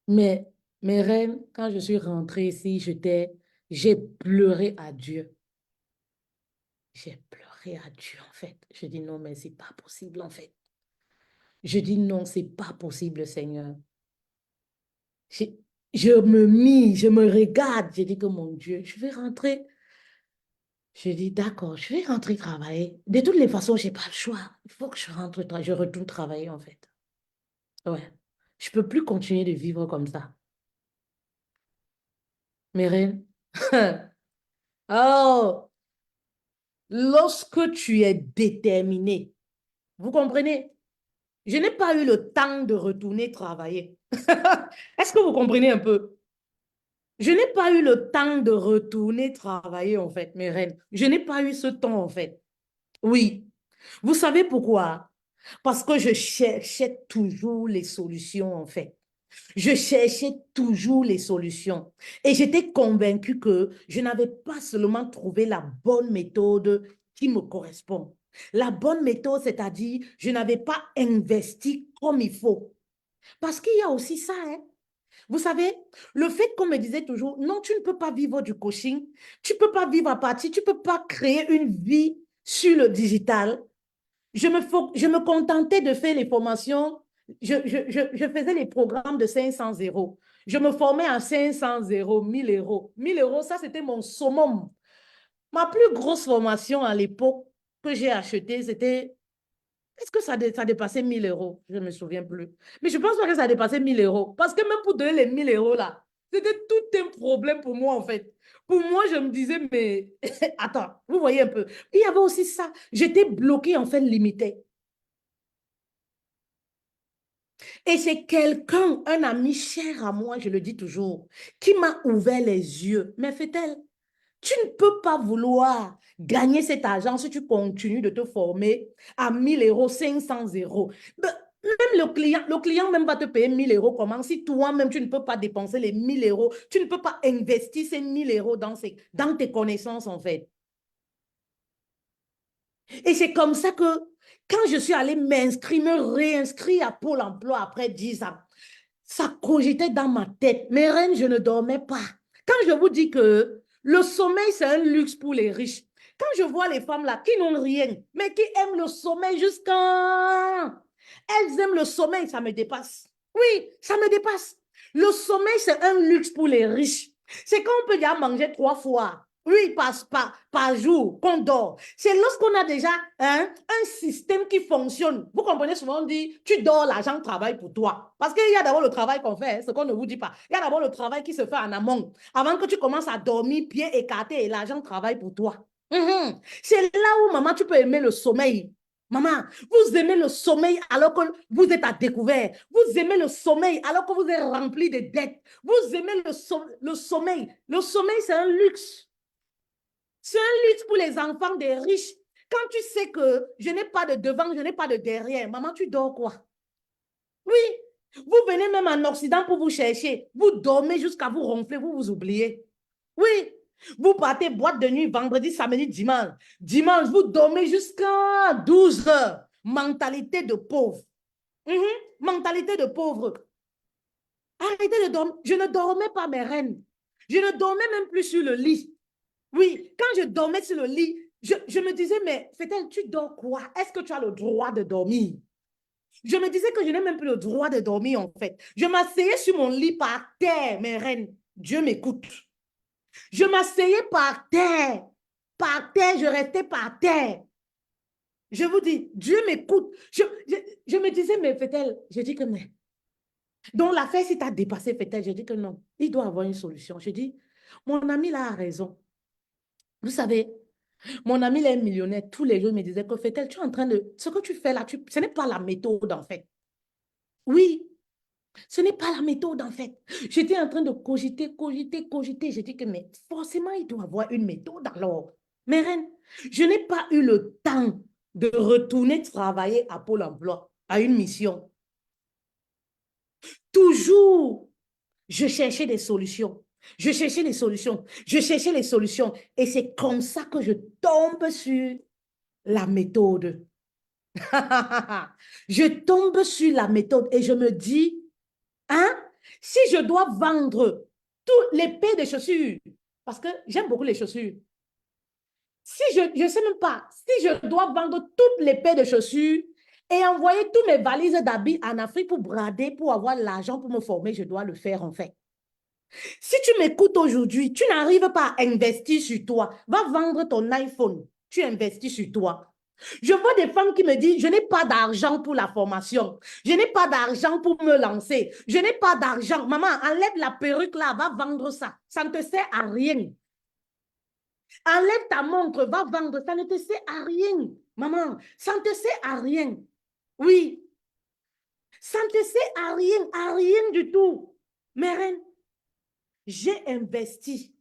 Mais mes reines, quand je suis rentrée ici, j'ai pleuré à Dieu. J'ai pleuré à Dieu en fait. Je dis non, mais c'est pas possible en fait. Je dis non, c'est pas possible, Seigneur. Je, je me regarde, je dis que mon Dieu, je vais rentrer. Je dis d'accord, je vais rentrer travailler. De toutes les façons, j'ai pas le choix. Il faut que je rentre, je retourne travailler en fait. Ouais. Je peux plus continuer de vivre comme ça. Mes reines. Oh, lorsque tu es déterminé, vous comprenez? Je n'ai pas eu le temps de retourner travailler. Est-ce que vous comprenez un peu? Je n'ai pas eu le temps de retourner travailler, en fait, mes reines. Je n'ai pas eu ce temps, en fait. Oui. Vous savez pourquoi? Parce que je cherchais toujours les solutions, en fait. Je cherchais toujours les solutions. Et j'étais convaincue que je n'avais pas seulement trouvé la bonne méthode qui me correspond. La bonne méthode, c'est-à-dire, je n'avais pas investi comme il faut. Parce qu'il y a aussi ça, hein. Vous savez, le fait qu'on me disait toujours, non, tu ne peux pas vivre du coaching, tu ne peux pas vivre à partir, tu ne peux pas créer une vie sur le digital. Je me contentais de faire les formations, je faisais les programmes de 500 euros. Je me formais à 500 euros, 1000 euros. 1000 euros, ça c'était mon summum. Ma plus grosse formation à l'époque que j'ai achetée, c'était Est-ce que ça a dépassé 1000 euros? Je ne me souviens plus. Mais je pense pas que ça a dépassé 1000 euros. Parce que même pour donner les 1000 euros là, c'était tout un problème pour moi en fait. Pour moi, je me disais, mais attends, vous voyez un peu. Il y avait aussi ça. J'étais bloquée en fait, limitée. Et c'est quelqu'un, un ami cher à moi, je le dis toujours, qui m'a ouvert les yeux. Mais fait-elle, tu ne peux pas vouloir gagner cet argent si tu continues de te former à 1000 euros, 500 euros. Ben, même le client même va te payer 1000 euros. Comment? Si toi-même, tu ne peux pas dépenser les 1000 euros, tu ne peux pas investir ces 1000 euros dans tes connaissances, en fait. Et c'est comme ça que quand je suis allée m'inscrire, me réinscrire à Pôle emploi après 10 ans, ça cogitait dans ma tête. Mais reine, je ne dormais pas. Quand je vous dis que le sommeil, c'est un luxe pour les riches. Quand je vois les femmes là qui n'ont rien, mais qui aiment le sommeil jusqu'à... Elles aiment le sommeil, ça me dépasse. Oui, ça me dépasse. Le sommeil, c'est un luxe pour les riches. C'est quand on peut déjà manger 3 fois. Oui, par jour, qu'on dort. C'est lorsqu'on a déjà un système qui fonctionne. Vous comprenez, souvent on dit, tu dors, l'argent travaille pour toi. Parce qu'il y a d'abord le travail qu'on fait, ce qu'on ne vous dit pas. Il y a d'abord le travail qui se fait en amont. Avant que tu commences à dormir, pieds écartés, et l'argent travaille pour toi. C'est là où, maman, tu peux aimer le sommeil. Maman, vous aimez le sommeil alors que vous êtes à découvert. Vous aimez le sommeil alors que vous êtes rempli de dettes. Vous aimez le sommeil. Le sommeil, c'est un luxe. C'est un luxe pour les enfants des riches. Quand tu sais que je n'ai pas de devant, je n'ai pas de derrière, maman, tu dors quoi? Oui, vous venez même en Occident pour vous chercher. Vous dormez jusqu'à vous ronfler, vous vous oubliez. Oui, vous partez boîte de nuit vendredi, samedi, dimanche. Dimanche, vous dormez jusqu'à 12 heures. Mentalité de pauvre. Mhm. Mentalité de pauvre. Arrêtez de dormir. Je ne dormais pas, mes reines. Je ne dormais même plus sur le lit. Oui, quand je dormais sur le lit, je me disais, mais Fétel, tu dors quoi? Est-ce que tu as le droit de dormir? Je me disais que je n'ai même plus le droit de dormir, en fait. Je m'asseyais sur mon lit par terre, mes reines. Dieu m'écoute. Je m'asseyais par terre. Par terre, je restais par terre. Je vous dis, Dieu m'écoute. Je me disais, mais Fétel, je dis que non. Donc, l'affaire, si tu as dépassé Fétel, je dis que non. Il doit avoir une solution. Je dis, mon ami là a raison. Vous savez, mon ami, il est millionnaire. Tous les jours, il me disait que Fétel, tu es en train de... Ce que tu fais là, ce n'est pas la méthode, en fait. Oui, ce n'est pas la méthode, en fait. J'étais en train de cogiter. J'ai dit que, mais forcément, il doit avoir une méthode alors. Mais reine, je n'ai pas eu le temps de retourner travailler à Pôle emploi, à une mission. Toujours, je cherchais des solutions. Je cherchais les solutions. Je cherchais les solutions. Et c'est comme ça que je tombe sur la méthode. Je tombe sur la méthode et je me dis, hein, si je dois vendre toutes les paires de chaussures, parce que j'aime beaucoup les chaussures, si je ne sais même pas, si je dois vendre toutes les paires de chaussures et envoyer tous mes valises d'habits en Afrique pour brader, pour avoir l'argent pour me former, je dois le faire en fait. Si tu m'écoutes aujourd'hui, tu n'arrives pas à investir sur toi, va vendre ton iPhone, tu investis sur toi. Je vois des femmes qui me disent, je n'ai pas d'argent pour la formation, je n'ai pas d'argent pour me lancer, je n'ai pas d'argent. Maman, enlève la perruque là, va vendre ça. Ça ne te sert à rien. Enlève ta montre, va vendre, ça ne te sert à rien. Maman, ça ne te sert à rien. Oui, ça ne te sert à rien du tout. Mais reine, j'ai investi.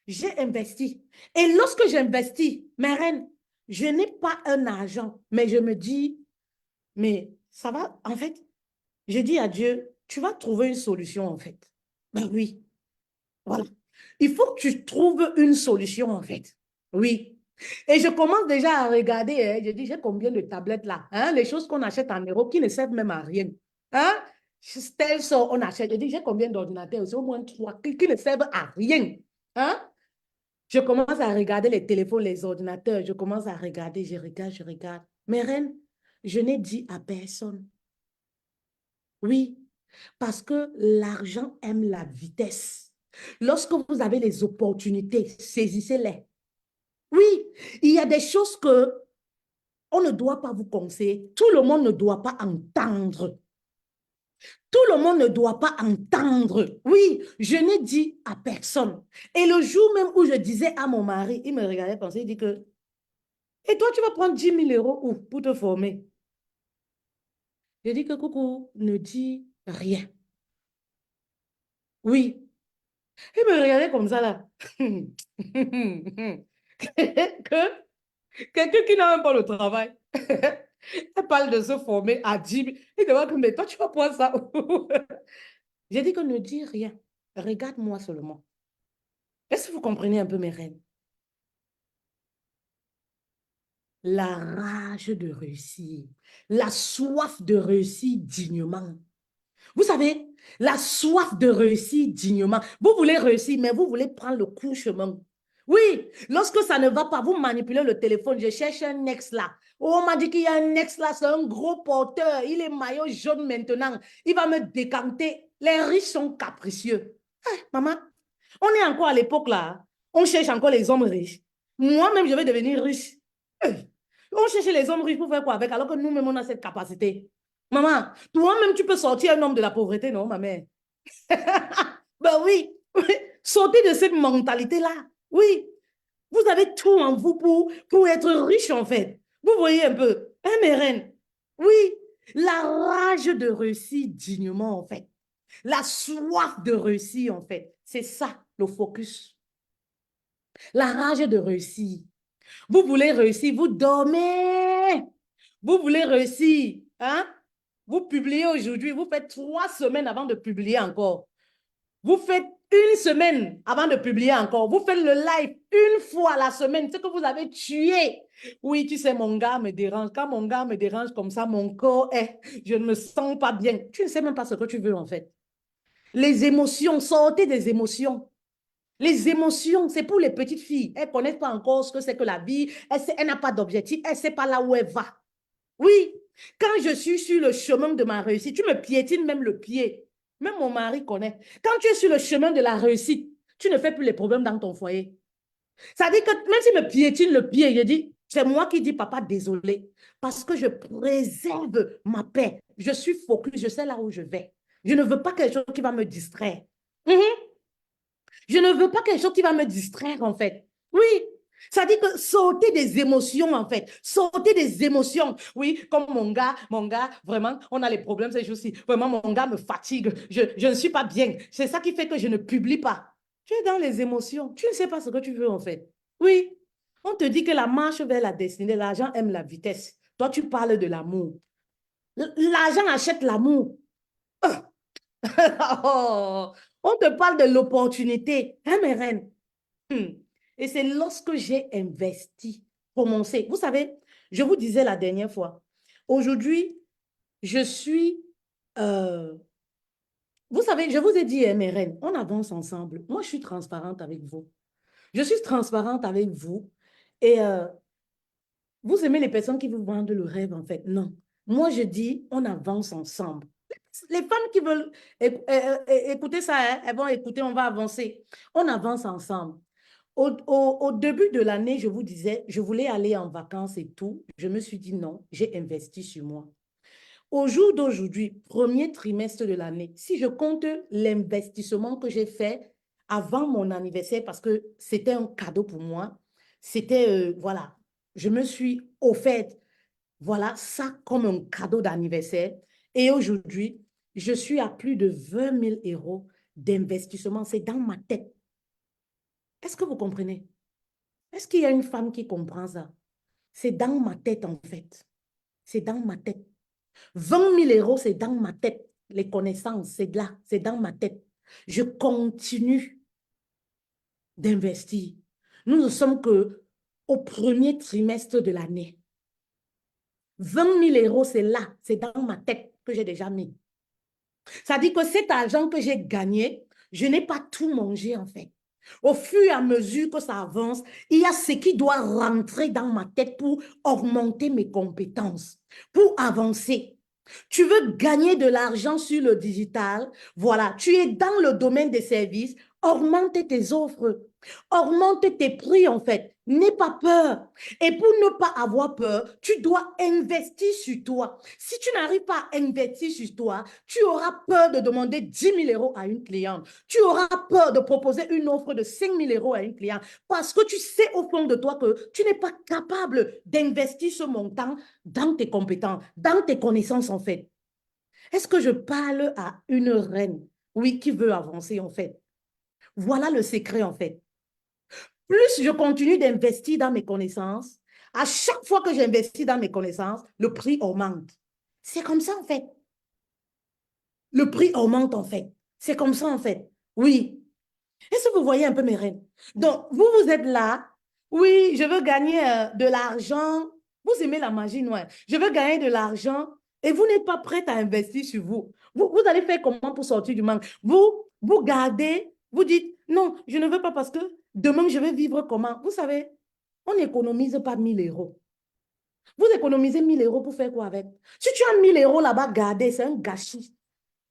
J'ai investi. Et lorsque j'investis, mes reines, je n'ai pas un argent, mais je me dis, mais ça va, en fait, je dis à Dieu, tu vas trouver une solution, en fait. Ben oui, voilà. Il faut que tu trouves une solution, en fait. Oui. Et je commence déjà à regarder, hein, je dis, j'ai combien de tablettes là, hein, les choses qu'on achète en euros qui ne servent même à rien. Hein? Tel sort, on achète, je dis, j'ai combien d'ordinateurs, c'est au moins 3 qui ne servent à rien. Hein? Je commence à regarder les téléphones, les ordinateurs. Je commence à regarder, je regarde. Mais reine, je n'ai dit à personne. Oui, parce que l'argent aime la vitesse. Lorsque vous avez les opportunités, saisissez-les. Oui, il y a des choses que On ne doit pas vous conseiller. Tout le monde ne doit pas entendre. Tout le monde ne doit pas entendre. Oui, je n'ai dit à personne. Et le jour même où je disais à mon mari, il me regardait comme ça, il dit que, et toi, tu vas prendre 10 000 € où pour te former? Je dis que, coucou, ne dis rien. Oui. Il me regardait comme ça, là. Que quelqu'un qui n'a même pas le travail. Elle parle de se former à 10 000. Il demande que, mais toi, tu vas prendre ça où? J'ai dit que ne dis rien. Regarde-moi seulement. Est-ce que vous comprenez un peu mes reines? La rage de réussir, la soif de réussir dignement. Vous savez, la soif de réussir dignement. Vous voulez réussir, mais vous voulez prendre le court chemin. Oui, lorsque ça ne va pas, vous manipulez le téléphone. Je cherche un ex là. Oh, on m'a dit qu'il y a un ex là, c'est un gros porteur. Il est maillot jaune maintenant. Il va me décanter. Les riches sont capricieux. Hey, maman, on est encore à l'époque là. On cherche encore les hommes riches. Moi-même, je vais devenir riche. Hey, on cherche les hommes riches pour faire quoi avec, alors que nous-mêmes, on a cette capacité. Maman, toi-même, tu peux sortir un homme de la pauvreté, non, ma mère? Ben oui, oui. Sortez de cette mentalité-là. Oui, vous avez tout en vous pour être riche, en fait. Vous voyez un peu, hein, mes reines? Oui, la rage de réussir dignement, en fait. La soif de réussir, en fait. C'est ça, le focus. La rage de réussir. Vous voulez réussir, vous dormez. Vous voulez réussir, hein? Vous publiez aujourd'hui, vous faites 3 semaines avant de publier encore. Vous faites une semaine avant de publier encore. Vous faites le live une fois la semaine, ce que vous avez tué. Oui, tu sais, mon gars me dérange. Quand mon gars me dérange comme ça, mon corps est, je ne me sens pas bien. Tu ne sais même pas ce que tu veux en fait. Les émotions, sortez des émotions. Les émotions, c'est pour les petites filles. Elles ne connaissent pas encore ce que c'est que la vie. Elle n'a pas d'objectif. Elle ne sait pas là où elle va. Oui, quand je suis sur le chemin de ma réussite, tu me piétines même le pied. Même mon mari connaît. Quand tu es sur le chemin de la réussite, tu ne fais plus les problèmes dans ton foyer. Ça veut dire que même s'il me piétine le pied, je dis, c'est moi qui dis, papa, désolé, parce que je préserve ma paix. Je suis focus, je sais là où je vais. Je ne veux pas quelque chose qui va me distraire. Mhm. Je ne veux pas quelque chose qui va me distraire, en fait. Oui, ça dit que sauter des émotions, en fait. Sauter des émotions. Oui, comme mon gars, vraiment, on a les problèmes ces jours-ci. Vraiment, mon gars me fatigue. Je ne suis pas bien. C'est ça qui fait que je ne publie pas. Tu es dans les émotions. Tu ne sais pas ce que tu veux, en fait. Oui, on te dit que la marche vers la destinée, l'argent aime la vitesse. Toi, tu parles de l'amour. L'argent achète l'amour. Oh, on te parle de l'opportunité. Hein, mes reines? Et c'est lorsque j'ai investi, commencé. Vous savez, je vous disais la dernière fois, aujourd'hui, je suis, euh, vous savez, je vous ai dit, hein, mes reines, on avance ensemble. Moi, je suis transparente avec vous. Je suis transparente avec vous. Et vous aimez les personnes qui vous vendent le rêve, en fait. Non. Moi, je dis, on avance ensemble. Les femmes qui veulent écouter ça, hein, elles vont écouter, on va avancer. On avance ensemble. Au début de l'année, je vous disais, je voulais aller en vacances et tout. Je me suis dit non, j'ai investi sur moi. Au jour d'aujourd'hui, premier trimestre de l'année, si je compte l'investissement que j'ai fait avant mon anniversaire, parce que c'était un cadeau pour moi, c'était, voilà, je me suis offerte, voilà, ça comme un cadeau d'anniversaire. Et aujourd'hui, je suis à plus de 20 000 € d'investissement. C'est dans ma tête. Est-ce que vous comprenez? Est-ce qu'il y a une femme qui comprend ça? C'est dans ma tête, en fait. C'est dans ma tête. 20 000 €, c'est dans ma tête. Les connaissances, c'est là, c'est dans ma tête. Je continue d'investir. Nous ne sommes que au premier trimestre de l'année. 20 000 €, c'est là, c'est dans ma tête que j'ai déjà mis. Ça dit que cet argent que j'ai gagné, je n'ai pas tout mangé, en fait. Au fur et à mesure que ça avance, il y a ce qui doit rentrer dans ma tête pour augmenter mes compétences, pour avancer. Tu veux gagner de l'argent sur le digital, voilà, tu es dans le domaine des services, augmente tes offres. Augmente tes prix, en fait. N'aie pas peur. Et pour ne pas avoir peur, tu dois investir sur toi. Si tu n'arrives pas à investir sur toi, tu auras peur de demander 10 000 € à une cliente. Tu auras peur de proposer une offre de 5 000 € à une cliente parce que tu sais au fond de toi que tu n'es pas capable d'investir ce montant dans tes compétences, dans tes connaissances, en fait. Est-ce que je parle à une reine, oui, qui veut avancer, en fait? Voilà le secret, en fait. Plus je continue d'investir dans mes connaissances, à chaque fois que j'investis dans mes connaissances, le prix augmente. C'est comme ça, en fait. Le prix augmente, en fait. C'est comme ça, en fait. Oui. Est-ce que vous voyez un peu mes rêves? Donc, vous êtes là. Oui, je veux gagner de l'argent. Vous aimez la magie noire. Je veux gagner de l'argent et vous n'êtes pas prête à investir sur vous. Vous allez faire comment pour sortir du manque? Vous gardez, vous dites, non, je ne veux pas parce que demain, je vais vivre comment? Vous savez, on n'économise pas 1 000 €. Vous économisez 1 000 € pour faire quoi avec? Si tu as 1 000 € là-bas gardés, c'est un gâchis.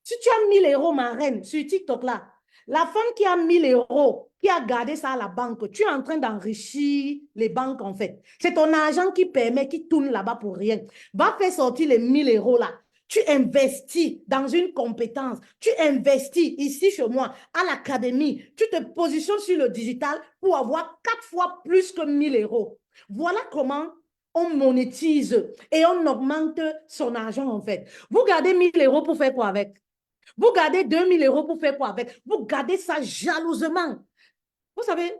Si tu as 1 000 € ma reine sur TikTok là, la femme qui a 1 000 €, qui a gardé ça à la banque, tu es en train d'enrichir les banques en fait. C'est ton argent qui permet, qui tourne là-bas pour rien. Va faire sortir les 1 000 € là. Tu investis dans une compétence. Tu investis ici chez moi, à l'académie. Tu te positionnes sur le digital pour avoir 4 fois plus que 1 000 €. Voilà comment on monétise et on augmente son argent en fait. Vous gardez 1 000 € pour faire quoi avec? Vous gardez 2 000 € pour faire quoi avec? Vous gardez ça jalousement. Vous savez,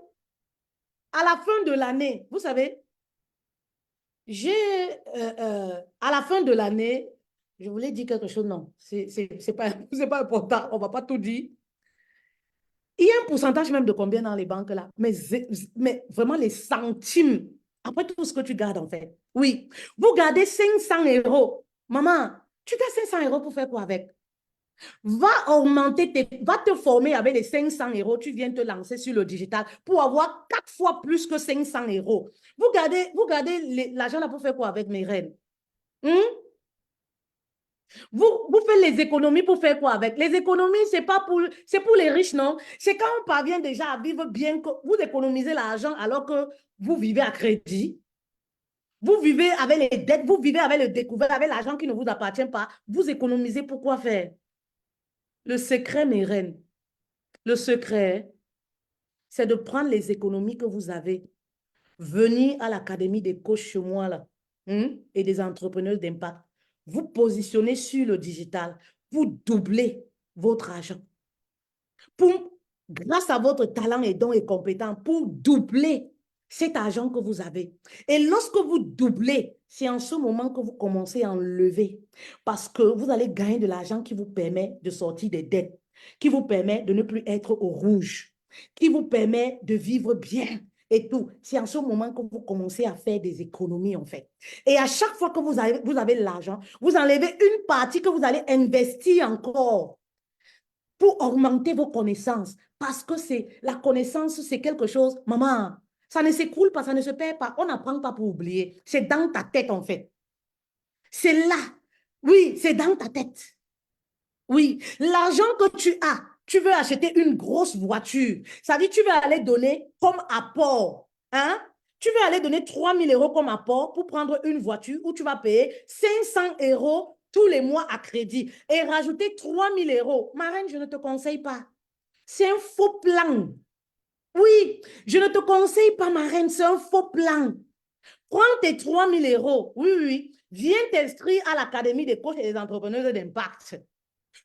à la fin de l'année, vous savez, à la fin de l'année, je voulais dire quelque chose, non, c'est pas, c'est pas important, on va pas tout dire. Il y a un pourcentage même de combien dans les banques là? Mais vraiment les centimes, après tout ce que tu gardes en fait. Oui, vous gardez 500 €. Maman, tu gardes 500 € pour faire quoi avec? Va te former avec les 500 €. Tu viens te lancer sur le digital pour avoir 4 fois plus que 500 €. Vous gardez l'argent là pour faire quoi avec mes reines? Hmm? Vous faites les économies pour faire quoi avec? Les économies, c'est pour les riches, non? C'est quand on parvient déjà à vivre bien que vous économisez l'argent alors que vous vivez à crédit. Vous vivez avec les dettes, vous vivez avec le découvert, avec l'argent qui ne vous appartient pas. Vous économisez pour quoi faire? Le secret, mes reines, le secret, c'est de prendre les économies que vous avez, venir à l'Académie des coachs chez moi là, et des entrepreneurs d'impact, vous positionner sur le digital pour doubler votre argent, pour, grâce à votre talent et dons et compétences, pour doubler cet argent que vous avez. Et lorsque vous doublez, c'est en ce moment que vous commencez à enlever parce que vous allez gagner de l'argent qui vous permet de sortir des dettes, qui vous permet de ne plus être au rouge, qui vous permet de vivre bien et tout. C'est en ce moment que vous commencez à faire des économies en fait. Et à chaque fois que vous avez de l'argent, vous enlevez une partie que vous allez investir encore pour augmenter vos connaissances. Parce que la connaissance, c'est quelque chose, maman, ça ne s'écoule pas, ça ne se perd pas. On n'apprend pas pour oublier. C'est dans ta tête, en fait. C'est là. Oui, c'est dans ta tête. Oui, l'argent que tu veux acheter une grosse voiture. Ça dit, tu veux aller donner comme apport. Hein? Tu veux aller donner 3 000 € comme apport pour prendre une voiture où tu vas payer 500 € tous les mois à crédit et rajouter 3 000 €. Ma reine, je ne te conseille pas. C'est un faux plan. Oui, je ne te conseille pas, ma reine, c'est un faux plan. Prends tes 3 000 €. Oui, oui, oui. Viens t'inscrire à l'Académie des coachs et des entrepreneurs d'impact.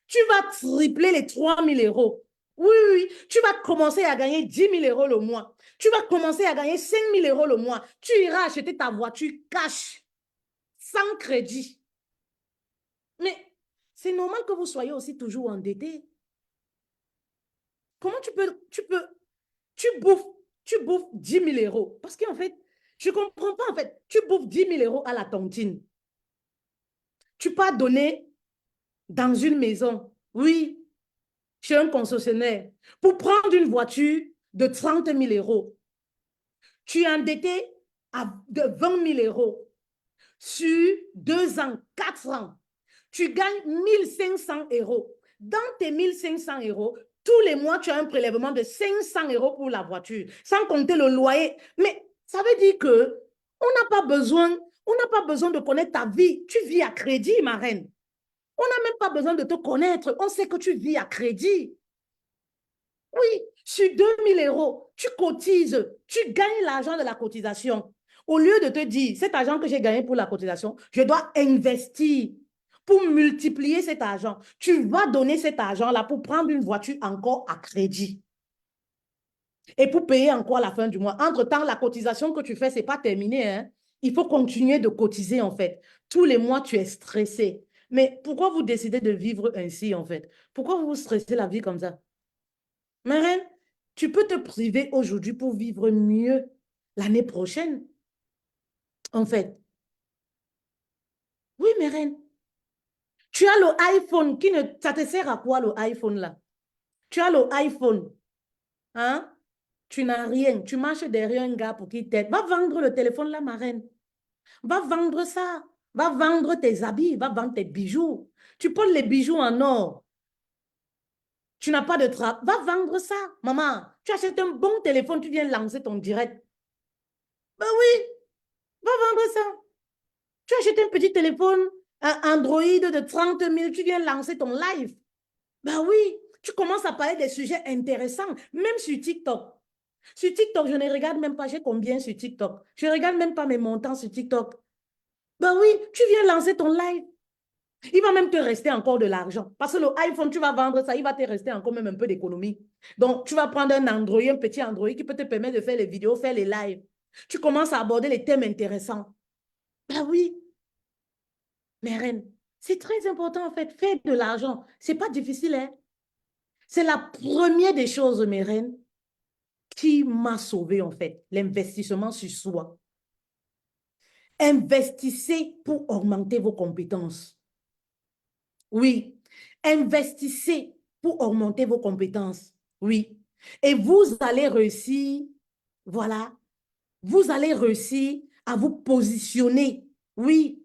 Tu vas tripler les 3 000 €. Oui, oui, oui. Tu vas commencer à gagner 10 000 € le mois. Tu vas commencer à gagner 5 000 € le mois. Tu iras acheter ta voiture cash, sans crédit. Mais c'est normal que vous soyez aussi toujours endetté. Comment tu bouffes 10 000 €. Parce qu'en fait, je ne comprends pas, en fait. Tu bouffes 10 000 € à la tontine. Tu pars donner dans une maison, oui, chez un concessionnaire, pour prendre une voiture de 30 000 €. Tu es endetté de 20 000 € sur 2 ans, 4 ans. Tu gagnes 1 500 €. Dans tes 1 500 €, Tous les mois, tu as un prélèvement de 500 euros pour la voiture, sans compter le loyer. Mais ça veut dire que on n'a pas besoin de connaître ta vie. Tu vis à crédit, ma reine. On n'a même pas besoin de te connaître. On sait que tu vis à crédit. Oui, sur 2 000 euros, tu cotises, tu gagnes l'argent de la cotisation. Au lieu de te dire, cet argent que j'ai gagné pour la cotisation, je dois investir pour multiplier cet argent. Tu vas donner cet argent-là pour prendre une voiture encore à crédit et pour payer encore à la fin du mois. Entre-temps, la cotisation que tu fais, ce n'est pas terminé, hein. Il faut continuer de cotiser, en fait. Tous les mois, tu es stressé. Mais pourquoi vous décidez de vivre ainsi, en fait? Pourquoi vous vous stressez la vie comme ça? Ma reine, tu peux te priver aujourd'hui pour vivre mieux l'année prochaine, en fait. Oui, ma reine. Tu as le iPhone qui ne... Ça te sert à quoi, le iPhone, là? Tu as le iPhone, hein? Tu n'as rien. Tu marches derrière un gars pour qu'il t'aide. Va vendre le téléphone, là, ma reine. Va vendre ça. Va vendre tes habits. Va vendre tes bijoux. Tu portes les bijoux en or. Tu n'as pas de trappe. Va vendre ça, maman. Tu achètes un bon téléphone, tu viens lancer ton direct. Ben oui, va vendre ça. Tu achètes un petit téléphone, un Android de 30 000, tu viens lancer ton live. Ben oui, tu commences à parler des sujets intéressants, même sur TikTok. Sur TikTok, je ne regarde même pas, j'ai combien sur TikTok. Je ne regarde même pas mes montants sur TikTok. Ben oui, tu viens lancer ton live. Il va même te rester encore de l'argent. Parce que le iPhone, tu vas vendre ça, il va te rester encore même un peu d'économie. Donc, tu vas prendre un Android, un petit Android qui peut te permettre de faire les vidéos, faire les lives. Tu commences à aborder les thèmes intéressants. Ben oui, mes reines, c'est très important en fait. Faire de l'argent, c'est pas difficile, hein. C'est la première des choses, mes reines, qui m'a sauvée en fait. L'investissement sur soi. Investissez pour augmenter vos compétences. Oui, investissez pour augmenter vos compétences. Oui. Et vous allez réussir, voilà, vous allez réussir à vous positionner, oui,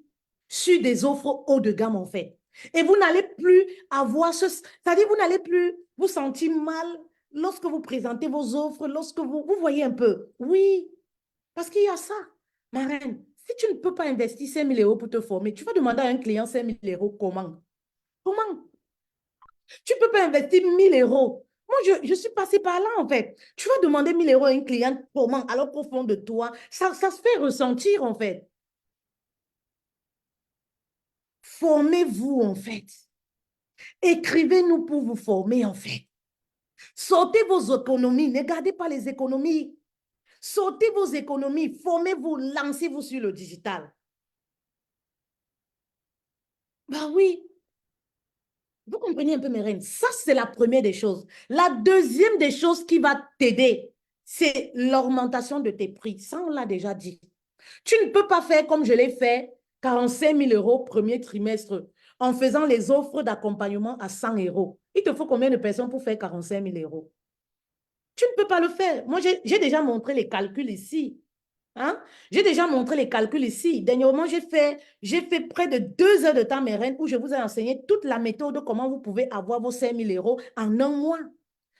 sur des offres haut de gamme en fait. Et vous n'allez plus avoir ce... C'est-à-dire, vous n'allez plus vous sentir mal lorsque vous présentez vos offres, lorsque vous voyez un peu. Oui, parce qu'il y a ça, ma reine. Si tu ne peux pas investir 5 000 euros pour te former, tu vas demander à un client 5 000 euros comment? Comment? Tu ne peux pas investir 1 000 euros. Moi, je suis passée par là, en fait. Tu vas demander 1 000 euros à une cliente comment? Alors qu'au fond de toi, ça se fait ressentir, en fait. Formez-vous, en fait. Écrivez-nous pour vous former, en fait. Sortez vos économies. Ne gardez pas les économies. Sortez vos économies. Formez-vous. Lancez-vous sur le digital. Bah oui. Vous comprenez un peu, mes reines? Ça, c'est la première des choses. La deuxième des choses qui va t'aider, c'est l'augmentation de tes prix. Ça, on l'a déjà dit. Tu ne peux pas faire comme je l'ai fait, 45 000 euros premier trimestre, en faisant les offres d'accompagnement à 100 euros. Il te faut combien de personnes pour faire 45 000 euros? Tu ne peux pas le faire. Moi, j'ai déjà montré les calculs ici. Hein? J'ai déjà montré les calculs ici. Dernièrement, j'ai fait près de 2 heures de temps, mes reines, où je vous ai enseigné toute la méthode de comment vous pouvez avoir vos 5 000 euros en un mois.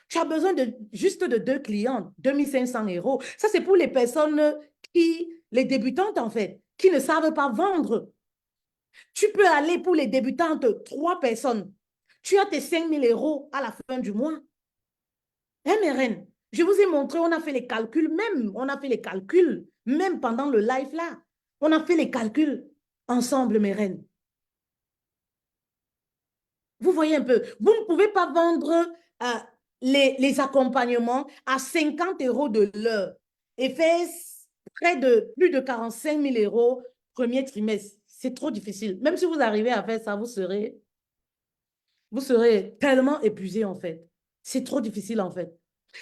Tu as besoin juste de 2 clients, 2 500 euros. Ça, c'est pour les personnes les débutantes en fait, qui ne savent pas vendre. Tu peux aller pour les débutantes, 3 personnes. Tu as tes 5 000 euros à la fin du mois. Hein, mes reines? Je vous ai montré, on a fait les calculs même. On a fait les calculs même pendant le live là. On a fait les calculs ensemble, mes reines. Vous voyez un peu, vous ne pouvez pas vendre les accompagnements à 50 euros de l'heure et faire près de plus de 45 000 euros premier trimestre. C'est trop difficile. Même si vous arrivez à faire ça, vous serez tellement épuisé en fait. C'est trop difficile en fait.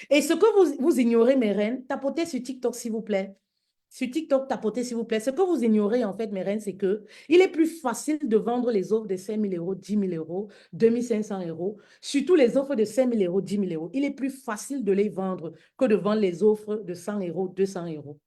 Et ce que vous ignorez, mes reines, tapotez sur TikTok, s'il vous plaît. Sur TikTok, tapotez, s'il vous plaît. Ce que vous ignorez, en fait, mes reines, c'est que il est plus facile de vendre les offres de 5 000 euros, 10 000 euros, 2 500 euros, surtout les offres de 5 000 euros, 10 000 euros. Il est plus facile de les vendre que de vendre les offres de 100 euros, 200 euros.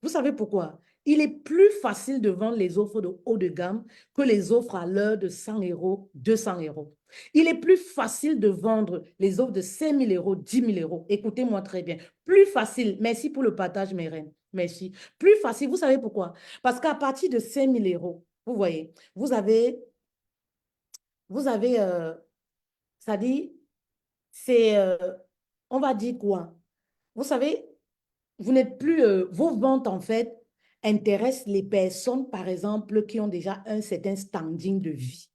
Vous savez pourquoi? il est plus facile de vendre les offres de haut de gamme que les offres à l'heure de 100 euros, 200 euros. Il est plus facile de vendre les offres de 5 000 euros, 10 000 euros. Écoutez-moi très bien. Plus facile. Merci pour le partage, mes reines. Merci. Plus facile. Vous savez pourquoi? Parce qu'à partir de 5 000 euros, vous voyez, vous avez, ça dit, c'est, on va dire quoi? Vous savez, vous n'êtes plus, vos ventes en fait intéressent les personnes, par exemple, qui ont déjà un certain standing de vie.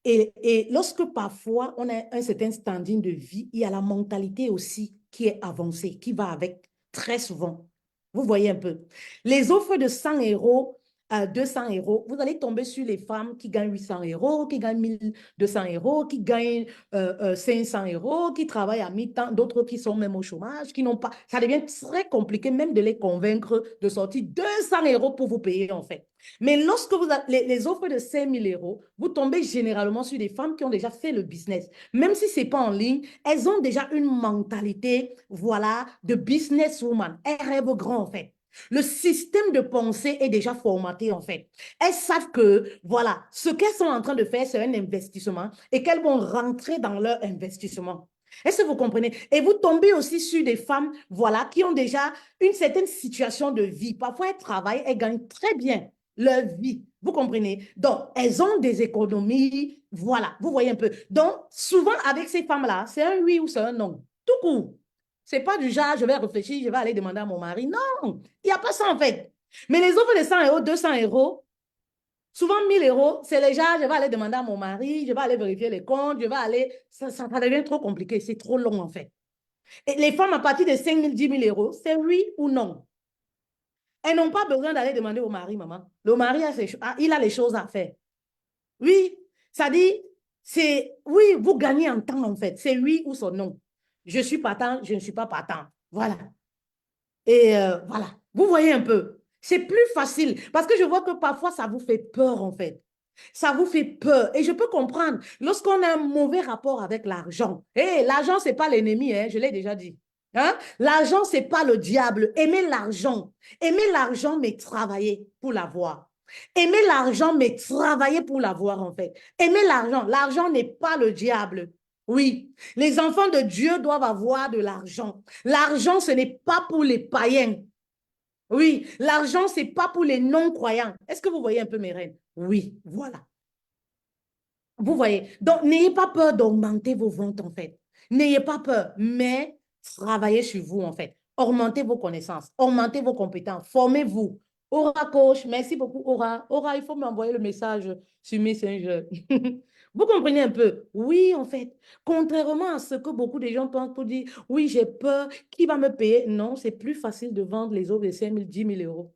Et lorsque parfois on a un certain standing de vie, il y a la mentalité aussi qui est avancée, qui va avec très souvent. Vous voyez un peu. Les offres de 100 euros à 200 euros, vous allez tomber sur les femmes qui gagnent 800 euros, qui gagnent 1200 euros, qui gagnent 500 euros, qui travaillent à mi-temps, d'autres qui sont même au chômage, qui n'ont pas. Ça devient très compliqué même de les convaincre de sortir 200 euros pour vous payer en fait. Mais lorsque vous avez les offres de 5 000 euros, vous tombez généralement sur des femmes qui ont déjà fait le business. Même si ce n'est pas en ligne, elles ont déjà une mentalité, voilà, de businesswoman. Elles rêvent grand, en fait. Le système de pensée est déjà formaté, en fait. Elles savent que, voilà, ce qu'elles sont en train de faire, c'est un investissement et qu'elles vont rentrer dans leur investissement. Est-ce que vous comprenez? Et vous tombez aussi sur des femmes, voilà, qui ont déjà une certaine situation de vie. Parfois, elles travaillent, elles gagnent très bien leur vie. Vous comprenez? Donc, elles ont des économies. Voilà, vous voyez un peu. Donc, souvent, avec ces femmes-là, c'est un oui ou c'est un non. Tout court. C'est pas du genre, je vais réfléchir, je vais aller demander à mon mari. Non, il n'y a pas ça en fait. Mais les offres de 100 euros, 200 euros, souvent 1000 euros, c'est les gens, je vais aller demander à mon mari, je vais aller vérifier les comptes, je vais aller. Ça devient trop compliqué, c'est trop long en fait. Et les femmes à partir de 5 000, 10 000 euros, c'est oui ou non. Elles n'ont pas besoin d'aller demander au mari, maman. Le mari, il a les choses à faire. Oui, ça dit, c'est oui, vous gagnez en temps en fait. C'est oui ou c'est non. Je suis partant, je ne suis pas partant. Voilà. Et voilà. Vous voyez un peu. C'est plus facile parce que je vois que parfois ça vous fait peur en fait. Ça vous fait peur. Et je peux comprendre. Lorsqu'on a un mauvais rapport avec l'argent, hé, l'argent, ce n'est pas l'ennemi, hein, je l'ai déjà dit. Hein? L'argent, ce n'est pas le diable. Aimez l'argent. Aimez l'argent, mais travaillez pour l'avoir. Aimez l'argent, mais travaillez pour l'avoir, en fait. Aimez l'argent. L'argent n'est pas le diable. Oui, les enfants de Dieu doivent avoir de l'argent. L'argent, ce n'est pas pour les païens. Oui, l'argent, ce n'est pas pour les non-croyants. Est-ce que vous voyez un peu mes reines? Oui, voilà. Vous voyez? Donc, n'ayez pas peur d'augmenter vos ventes, en fait. N'ayez pas peur, mais travaillez sur vous, en fait. Augmentez vos connaissances, augmentez vos compétences, formez-vous. Aura Coach, merci beaucoup, Aura. Aura, il faut m'envoyer le message sur Messenger. Vous comprenez un peu? Oui, en fait. Contrairement à ce que beaucoup de gens pensent pour dire, oui, j'ai peur, qui va me payer? Non, c'est plus facile de vendre les offres de 5 000, 10 000 euros.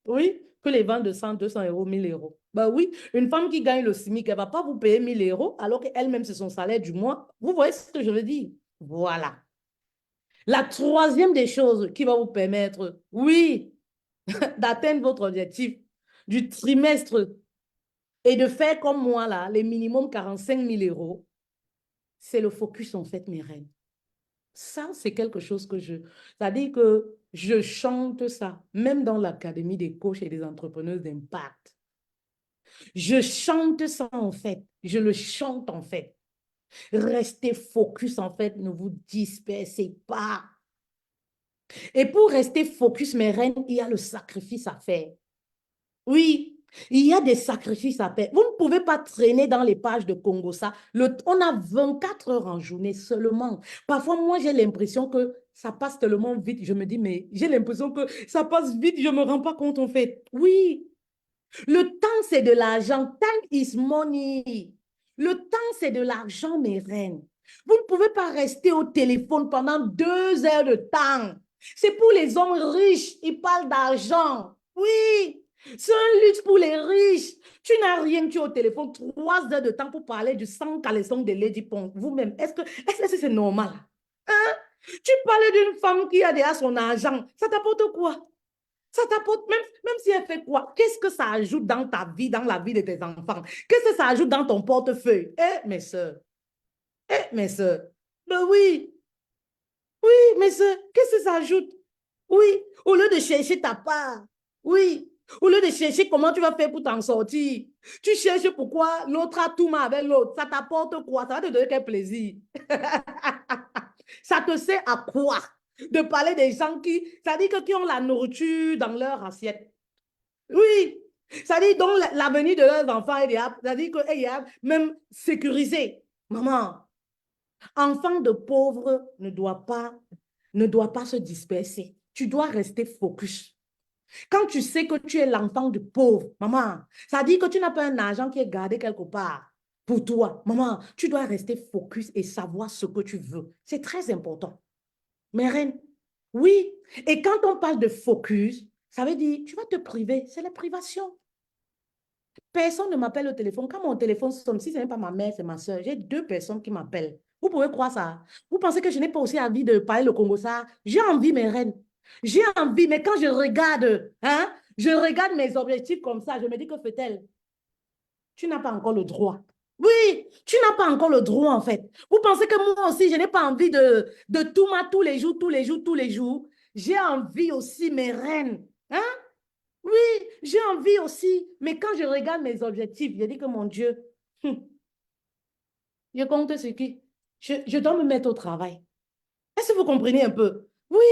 Oui, que les ventes de 100, 200 euros, 1000 euros. Bah oui, une femme qui gagne le SMIC, elle ne va pas vous payer 1000 euros alors qu'elle-même, c'est son salaire du mois. Vous voyez ce que je veux dire? Voilà. La troisième des choses qui va vous permettre, oui, d'atteindre votre objectif du trimestre et de faire comme moi, là, les minimum 45 000 euros, c'est le focus, en fait, mes reines. Ça, c'est quelque chose que c'est-à-dire que je chante ça, même dans l'académie des coachs et des entrepreneurs d'impact. Je chante ça en fait. Je le chante en fait. Restez focus en fait. Ne vous dispersez pas. Et pour rester focus, mes reines, il y a le sacrifice à faire. Oui, il y a des sacrifices à faire. Vous ne pouvez pas traîner dans les pages de Congo ça. On a 24 heures en journée seulement. Parfois, moi, j'ai l'impression que ça passe tellement vite. Je me dis, mais j'ai l'impression que ça passe vite. Je ne me rends pas compte en fait. Oui, le temps, c'est de l'argent. Time is money. Le temps, c'est de l'argent, mes reines. Vous ne pouvez pas rester au téléphone pendant 2 heures de temps. C'est pour les hommes riches. Ils parlent d'argent. Oui, c'est un luxe pour les riches. Tu n'as rien, tu es au téléphone 3 heures de temps pour parler du sang caleçon de Lady Pong. Vous-même, est-ce que c'est normal? Hein? Tu parles d'une femme qui a déjà son argent. Ça t'apporte quoi? Ça t'apporte, même si elle fait quoi, qu'est-ce que ça ajoute dans ta vie, dans la vie de tes enfants? Qu'est-ce que ça ajoute dans ton portefeuille? Mes soeurs, ben oui, oui, mes soeurs, qu'est-ce que ça ajoute? Oui, au lieu de chercher ta part, oui, Au lieu de chercher comment tu vas faire pour t'en sortir, tu cherches pourquoi l'autre a tout mal avec l'autre. Ça t'apporte quoi? Ça va te donner quel plaisir? Ça te sert à quoi de parler des gens qui, ça dit que qui ont la nourriture dans leur assiette? Oui, ça dit donc l'avenir de leurs enfants est déjà, ça dit que est même sécurisé. Maman, enfant de pauvre ne doit pas se disperser. Tu dois rester focus. Quand tu sais que tu es l'enfant de pauvre, maman, ça dit que tu n'as pas un argent qui est gardé quelque part pour toi. Maman, tu dois rester focus et savoir ce que tu veux. C'est très important. Mes reines, oui. Et quand on parle de focus, ça veut dire tu vas te priver. C'est la privation. Personne ne m'appelle au téléphone. Quand mon téléphone sonne, si ce n'est pas ma mère, c'est ma soeur. J'ai deux personnes qui m'appellent. Vous pouvez croire ça? Vous pensez que je n'ai pas aussi envie de parler le Congo ça? J'ai envie, mes reines. J'ai envie, mais quand je regarde mes objectifs comme ça, je me dis que fait-elle? Tu n'as pas encore le droit. Oui, tu n'as pas encore le droit, en fait. Vous pensez que moi aussi, je n'ai pas envie de tout tous les jours, tous les jours, tous les jours. J'ai envie aussi, mes reines. Hein? Oui, j'ai envie aussi. Mais quand je regarde mes objectifs, je dis que mon Dieu, je compte sur qui? Je dois me mettre au travail. Est-ce que vous comprenez un peu? Oui,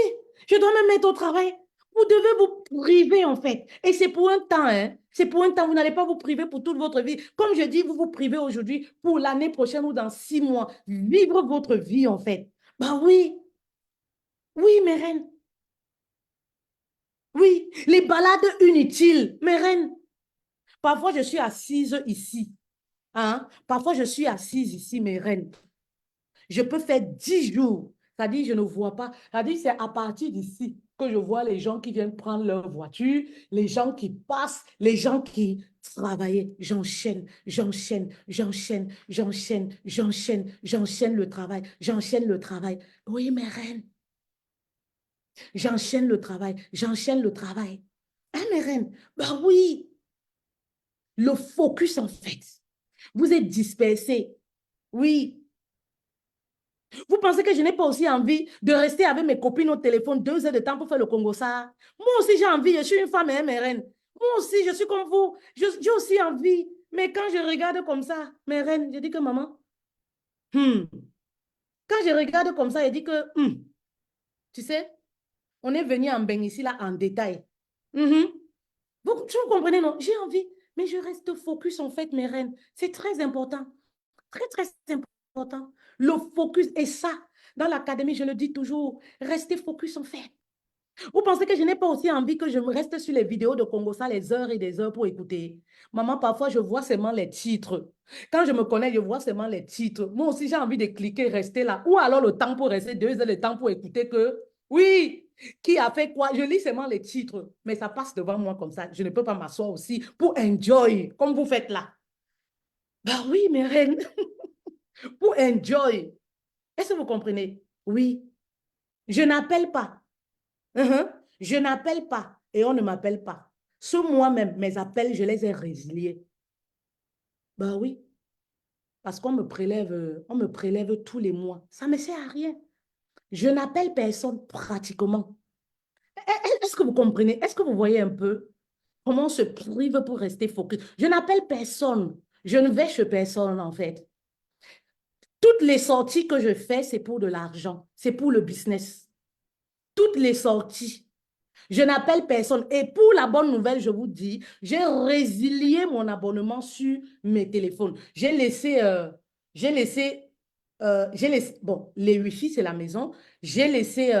je dois me mettre au travail. Vous devez vous priver, en fait. Et c'est pour un temps, hein. C'est pour un temps. Vous n'allez pas vous priver pour toute votre vie. Comme je dis, vous vous privez aujourd'hui pour l'année prochaine ou dans 6 mois. Vivre votre vie, en fait. Bah oui, oui, mes reines. Oui, les balades inutiles, mes reines. Parfois, je suis assise ici. Hein? Parfois, je suis assise ici, mes reines. Je peux faire 10 jours. C'est-à-dire, je ne vois pas. C'est-à-dire, c'est à partir d'ici que je vois les gens qui viennent prendre leur voiture, les gens qui passent, les gens qui travaillent. J'enchaîne, j'enchaîne, j'enchaîne, j'enchaîne, j'enchaîne, j'enchaîne le travail, j'enchaîne le travail. Oui, mes reines, j'enchaîne le travail, j'enchaîne le travail. Hein, mes reines? Ben oui, le focus, en fait. Vous êtes dispersés. Oui, vous pensez que je n'ai pas aussi envie de rester avec mes copines au téléphone 2 heures de temps pour faire le Congo ça? Moi aussi, j'ai envie. Je suis une femme et une reine. Moi aussi, je suis comme vous. J'ai aussi envie. Mais quand je regarde comme ça, mes reines, je dis que maman, hmm. Quand je regarde comme ça, je dis que, tu sais, on est venu en bain ici, là, en détail. Mhm. Tu comprenez, non? J'ai envie, mais je reste focus, en fait, mes reines. C'est très important. Très, très important. Le focus. Et ça, dans l'académie, je le dis toujours, restez focus, en fait. Vous pensez que je n'ai pas aussi envie que je me reste sur les vidéos de Congo ça les heures et des heures pour écouter? Maman, parfois, je vois seulement les titres. Quand je me connais, je vois seulement les titres. Moi aussi, j'ai envie de cliquer, rester là. Ou alors le temps pour rester 2 heures de temps pour écouter que, oui, qui a fait quoi? Je lis seulement les titres, mais ça passe devant moi comme ça. Je ne peux pas m'asseoir aussi pour enjoy, comme vous faites là. Bah oui, mes reines, pour enjoy. Est-ce que vous comprenez? Oui. Je n'appelle pas. Mhm. Je n'appelle pas et on ne m'appelle pas. Sur moi-même, mes appels, je les ai résiliés. Ben oui, parce on me prélève tous les mois. Ça ne me sert à rien. Je n'appelle personne pratiquement. Est-ce que vous comprenez? Est-ce que vous voyez un peu comment on se prive pour rester focus? Je n'appelle personne. Je ne vais chez personne, en fait. Toutes les sorties que je fais, c'est pour de l'argent. C'est pour le business. Toutes les sorties. Je n'appelle personne. Et pour la bonne nouvelle, je vous dis, j'ai résilié mon abonnement sur mes téléphones. Bon, les Wi-Fi, c'est la maison. J'ai laissé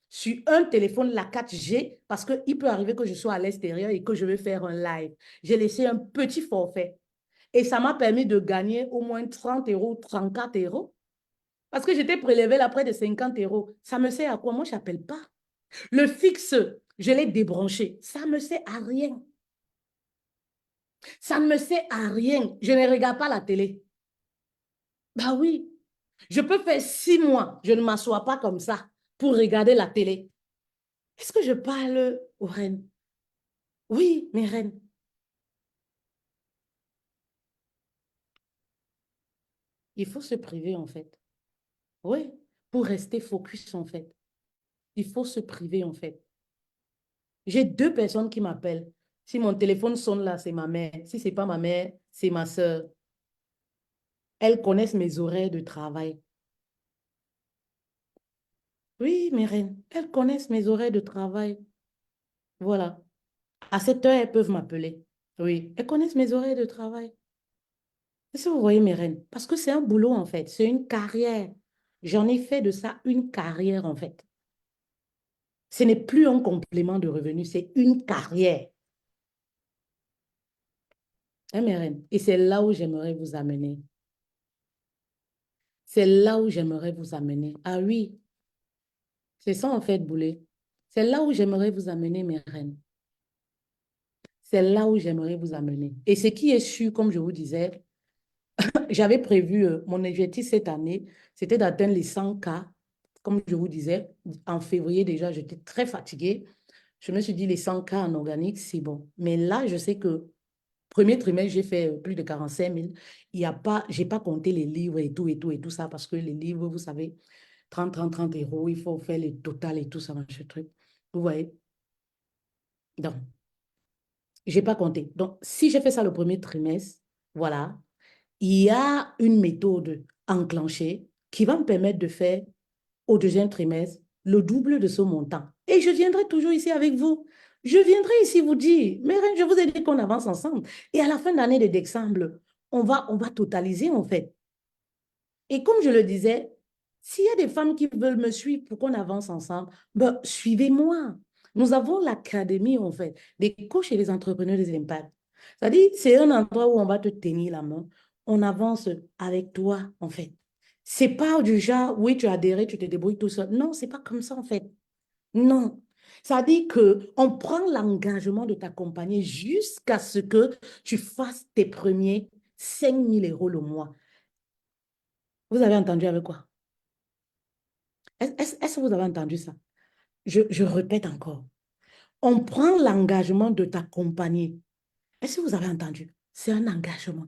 sur un téléphone la 4G parce qu'il peut arriver que je sois à l'extérieur et que je vais faire un live. J'ai laissé un petit forfait. Et ça m'a permis de gagner au moins 30 euros, 34 euros. Parce que j'étais prélevée là près de 50 euros. Ça me sert à quoi? Moi, je n'appelle pas. Le fixe, je l'ai débranché. Ça ne me sert à rien. Ça ne me sert à rien. Je ne regarde pas la télé. Bah oui, je peux faire 6 mois. Je ne m'assois pas comme ça pour regarder la télé. Est-ce que je parle aux reines? Oui, mes reines. Il faut se priver en fait. Oui, pour rester focus en fait. Il faut se priver en fait. J'ai deux personnes qui m'appellent. Si mon téléphone sonne là, c'est ma mère. Si c'est pas ma mère, c'est ma soeur. Elles connaissent mes horaires de travail. Oui, mes reines, elles connaissent mes horaires de travail. Voilà. À cette heure, elles peuvent m'appeler. Oui, elles connaissent mes horaires de travail. Est-ce que vous voyez mes reines? Parce que c'est un boulot, en fait. C'est une carrière. J'en ai fait de ça une carrière, en fait. Ce n'est plus un complément de revenu, c'est une carrière. Hein, mes reines? Et c'est là où j'aimerais vous amener. C'est là où j'aimerais vous amener. Ah oui, c'est ça, en fait, boulet. C'est là où j'aimerais vous amener, mes reines. C'est là où j'aimerais vous amener. Et ce qui est sûr, comme je vous disais, j'avais prévu, mon objectif cette année, c'était d'atteindre les 100 cas. Comme je vous disais, en février déjà, j'étais très fatiguée. Je me suis dit, les 100 cas en organique, c'est bon. Mais là, je sais que premier trimestre, j'ai fait plus de 45 000. Il y a pas, j'ai pas compté les livres et tout ça, parce que les livres, vous savez, 30 euros, il faut faire le total et tout ça, ce truc. Vous voyez? Donc, j'ai pas compté. Donc, si j'ai fait ça le premier trimestre, voilà, il y a une méthode enclenchée qui va me permettre de faire au deuxième trimestre le double de ce montant. Et je viendrai toujours ici avec vous. Je viendrai ici vous dire, mais je vous ai dit qu'on avance ensemble. Et à la fin de l'année de décembre, on va totaliser en fait. Et comme je le disais, s'il y a des femmes qui veulent me suivre pour qu'on avance ensemble, ben, suivez-moi. Nous avons l'académie, en fait, des coachs et des entrepreneurs des impacts. C'est-à-dire, c'est un endroit où on va te tenir la main. On avance avec toi, en fait. C'est pas du genre, oui, tu as adhéré, tu te débrouilles tout seul. Non, c'est pas comme ça, en fait. Non. Ça dit que on prend l'engagement de t'accompagner jusqu'à ce que tu fasses tes premiers 5 000 € le mois. Vous avez entendu avec quoi? Est-ce que vous avez entendu ça? Je répète encore. On prend l'engagement de t'accompagner. Est-ce que vous avez entendu? C'est un engagement.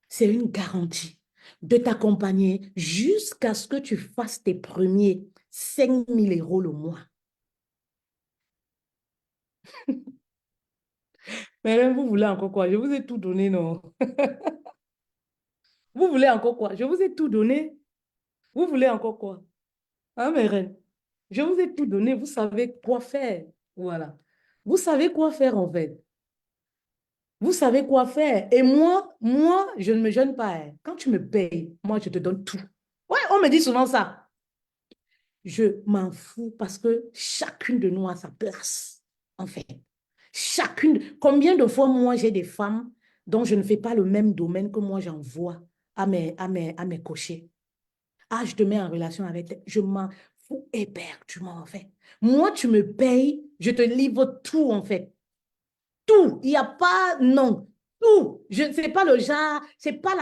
C'est une garantie de t'accompagner jusqu'à ce que tu fasses tes premiers 5 000 € le mois. Mais même vous voulez encore quoi? Je vous ai tout donné, non? Vous voulez encore quoi? Je vous ai tout donné. Vous voulez encore quoi? Hein, mes reines? Je vous ai tout donné. Vous savez quoi faire. Voilà. Vous savez quoi faire, en fait. Vous savez quoi faire. Et moi, je ne me gêne pas, hein. Quand tu me payes, moi, je te donne tout. Ouais, on me dit souvent ça. Je m'en fous parce que chacune de nous a sa place, en fait. Chacune. Combien de fois, moi, j'ai des femmes dont je ne fais pas le même domaine que moi, j'envoie à mes coachés. Ah, je te mets en relation avec elle. Je m'en fous éperdument, en fait. Moi, tu me payes, je te livre tout, en fait. Tout. Il n'y a pas, non. Tout. Je ne sais pas le genre, c'est pas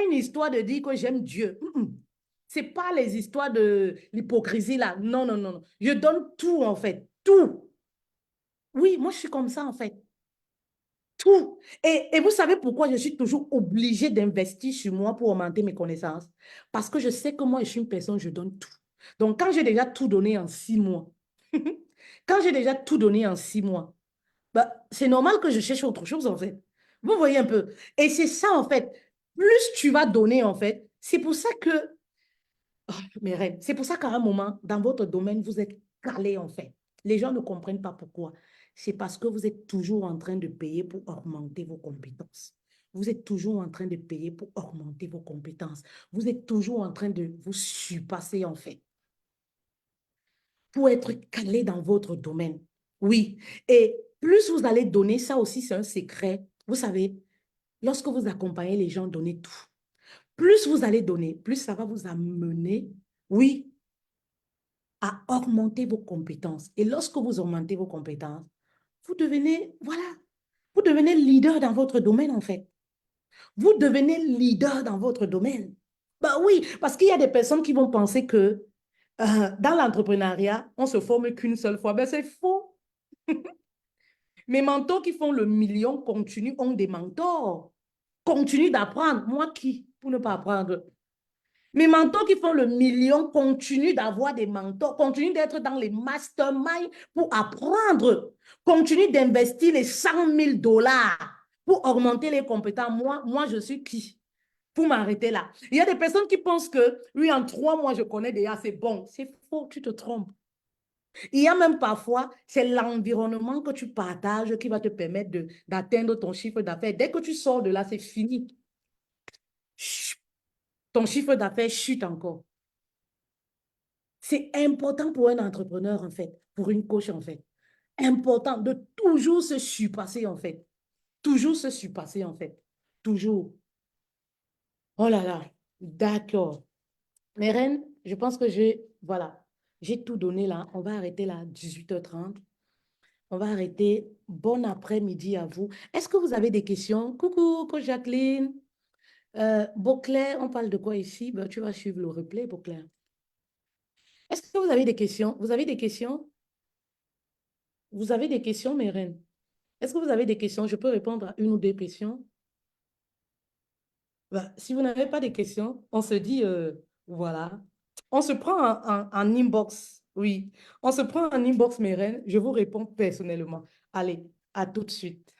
une histoire de dire que j'aime Dieu. C'est pas les histoires de l'hypocrisie là. Non, non, non, non. Je donne tout en fait. Tout. Oui, moi je suis comme ça en fait. Tout. Et vous savez pourquoi je suis toujours obligée d'investir sur moi pour augmenter mes connaissances? Parce que je sais que moi je suis une personne, je donne tout. Donc quand j'ai déjà tout donné en 6 mois, quand j'ai déjà tout donné en 6 mois, bah, c'est normal que je cherche autre chose, en fait. Vous voyez un peu. Et c'est ça, en fait. Plus tu vas donner, en fait, c'est pour ça que, oh, mes reines, c'est pour ça qu'à un moment, dans votre domaine, vous êtes calé, en fait. Les gens ne comprennent pas pourquoi. C'est parce que vous êtes toujours en train de payer pour augmenter vos compétences. Vous êtes toujours en train de payer pour augmenter vos compétences. Vous êtes toujours en train de vous surpasser, en fait, pour être calé dans votre domaine. Oui. Et plus vous allez donner, ça aussi, c'est un secret. Vous savez, lorsque vous accompagnez les gens, donnez tout. Plus vous allez donner, plus ça va vous amener, oui, à augmenter vos compétences. Et lorsque vous augmentez vos compétences, vous devenez, voilà, vous devenez leader dans votre domaine, en fait. Vous devenez leader dans votre domaine. Bah oui, parce qu'il y a des personnes qui vont penser que dans l'entrepreneuriat, on se forme qu'une seule fois. Ben, c'est faux. Mes mentors qui font le million ont des mentors. Continuent d'apprendre. Moi qui, pour ne pas apprendre? Mes mentors qui font le million continuent d'avoir des mentors, continuent d'être dans les masterminds pour apprendre, continuent d'investir les 100 000 $ pour augmenter les compétences. Moi, je suis qui? Pour m'arrêter là. Il y a des personnes qui pensent que, oui, en 3 mois, je connais déjà, c'est bon. C'est faux, tu te trompes. Il y a même parfois, c'est l'environnement que tu partages qui va te permettre d'atteindre ton chiffre d'affaires. Dès que tu sors de là, c'est fini. Ton chiffre d'affaires chute encore. C'est important pour un entrepreneur, en fait, pour une coach, en fait. Important de toujours se surpasser, en fait. Toujours se surpasser, en fait. Toujours. Oh là là, d'accord. Mes reines, je pense que voilà, j'ai tout donné là. On va arrêter là, 18h30. On va arrêter. Bon après-midi à vous. Est-ce que vous avez des questions? Coucou, coach Jacqueline. Beauclerc, on parle de quoi ici? Ben, tu vas suivre le replay, Beauclerc. Est-ce que vous avez des questions? Vous avez des questions? Vous avez des questions, mes reines? Est-ce que vous avez des questions? Je peux répondre à une ou deux questions. Ben, si vous n'avez pas de questions, on se dit, voilà. On se prend en inbox. Oui, on se prend en inbox, mes reines. Je vous réponds personnellement. Allez, à tout de suite.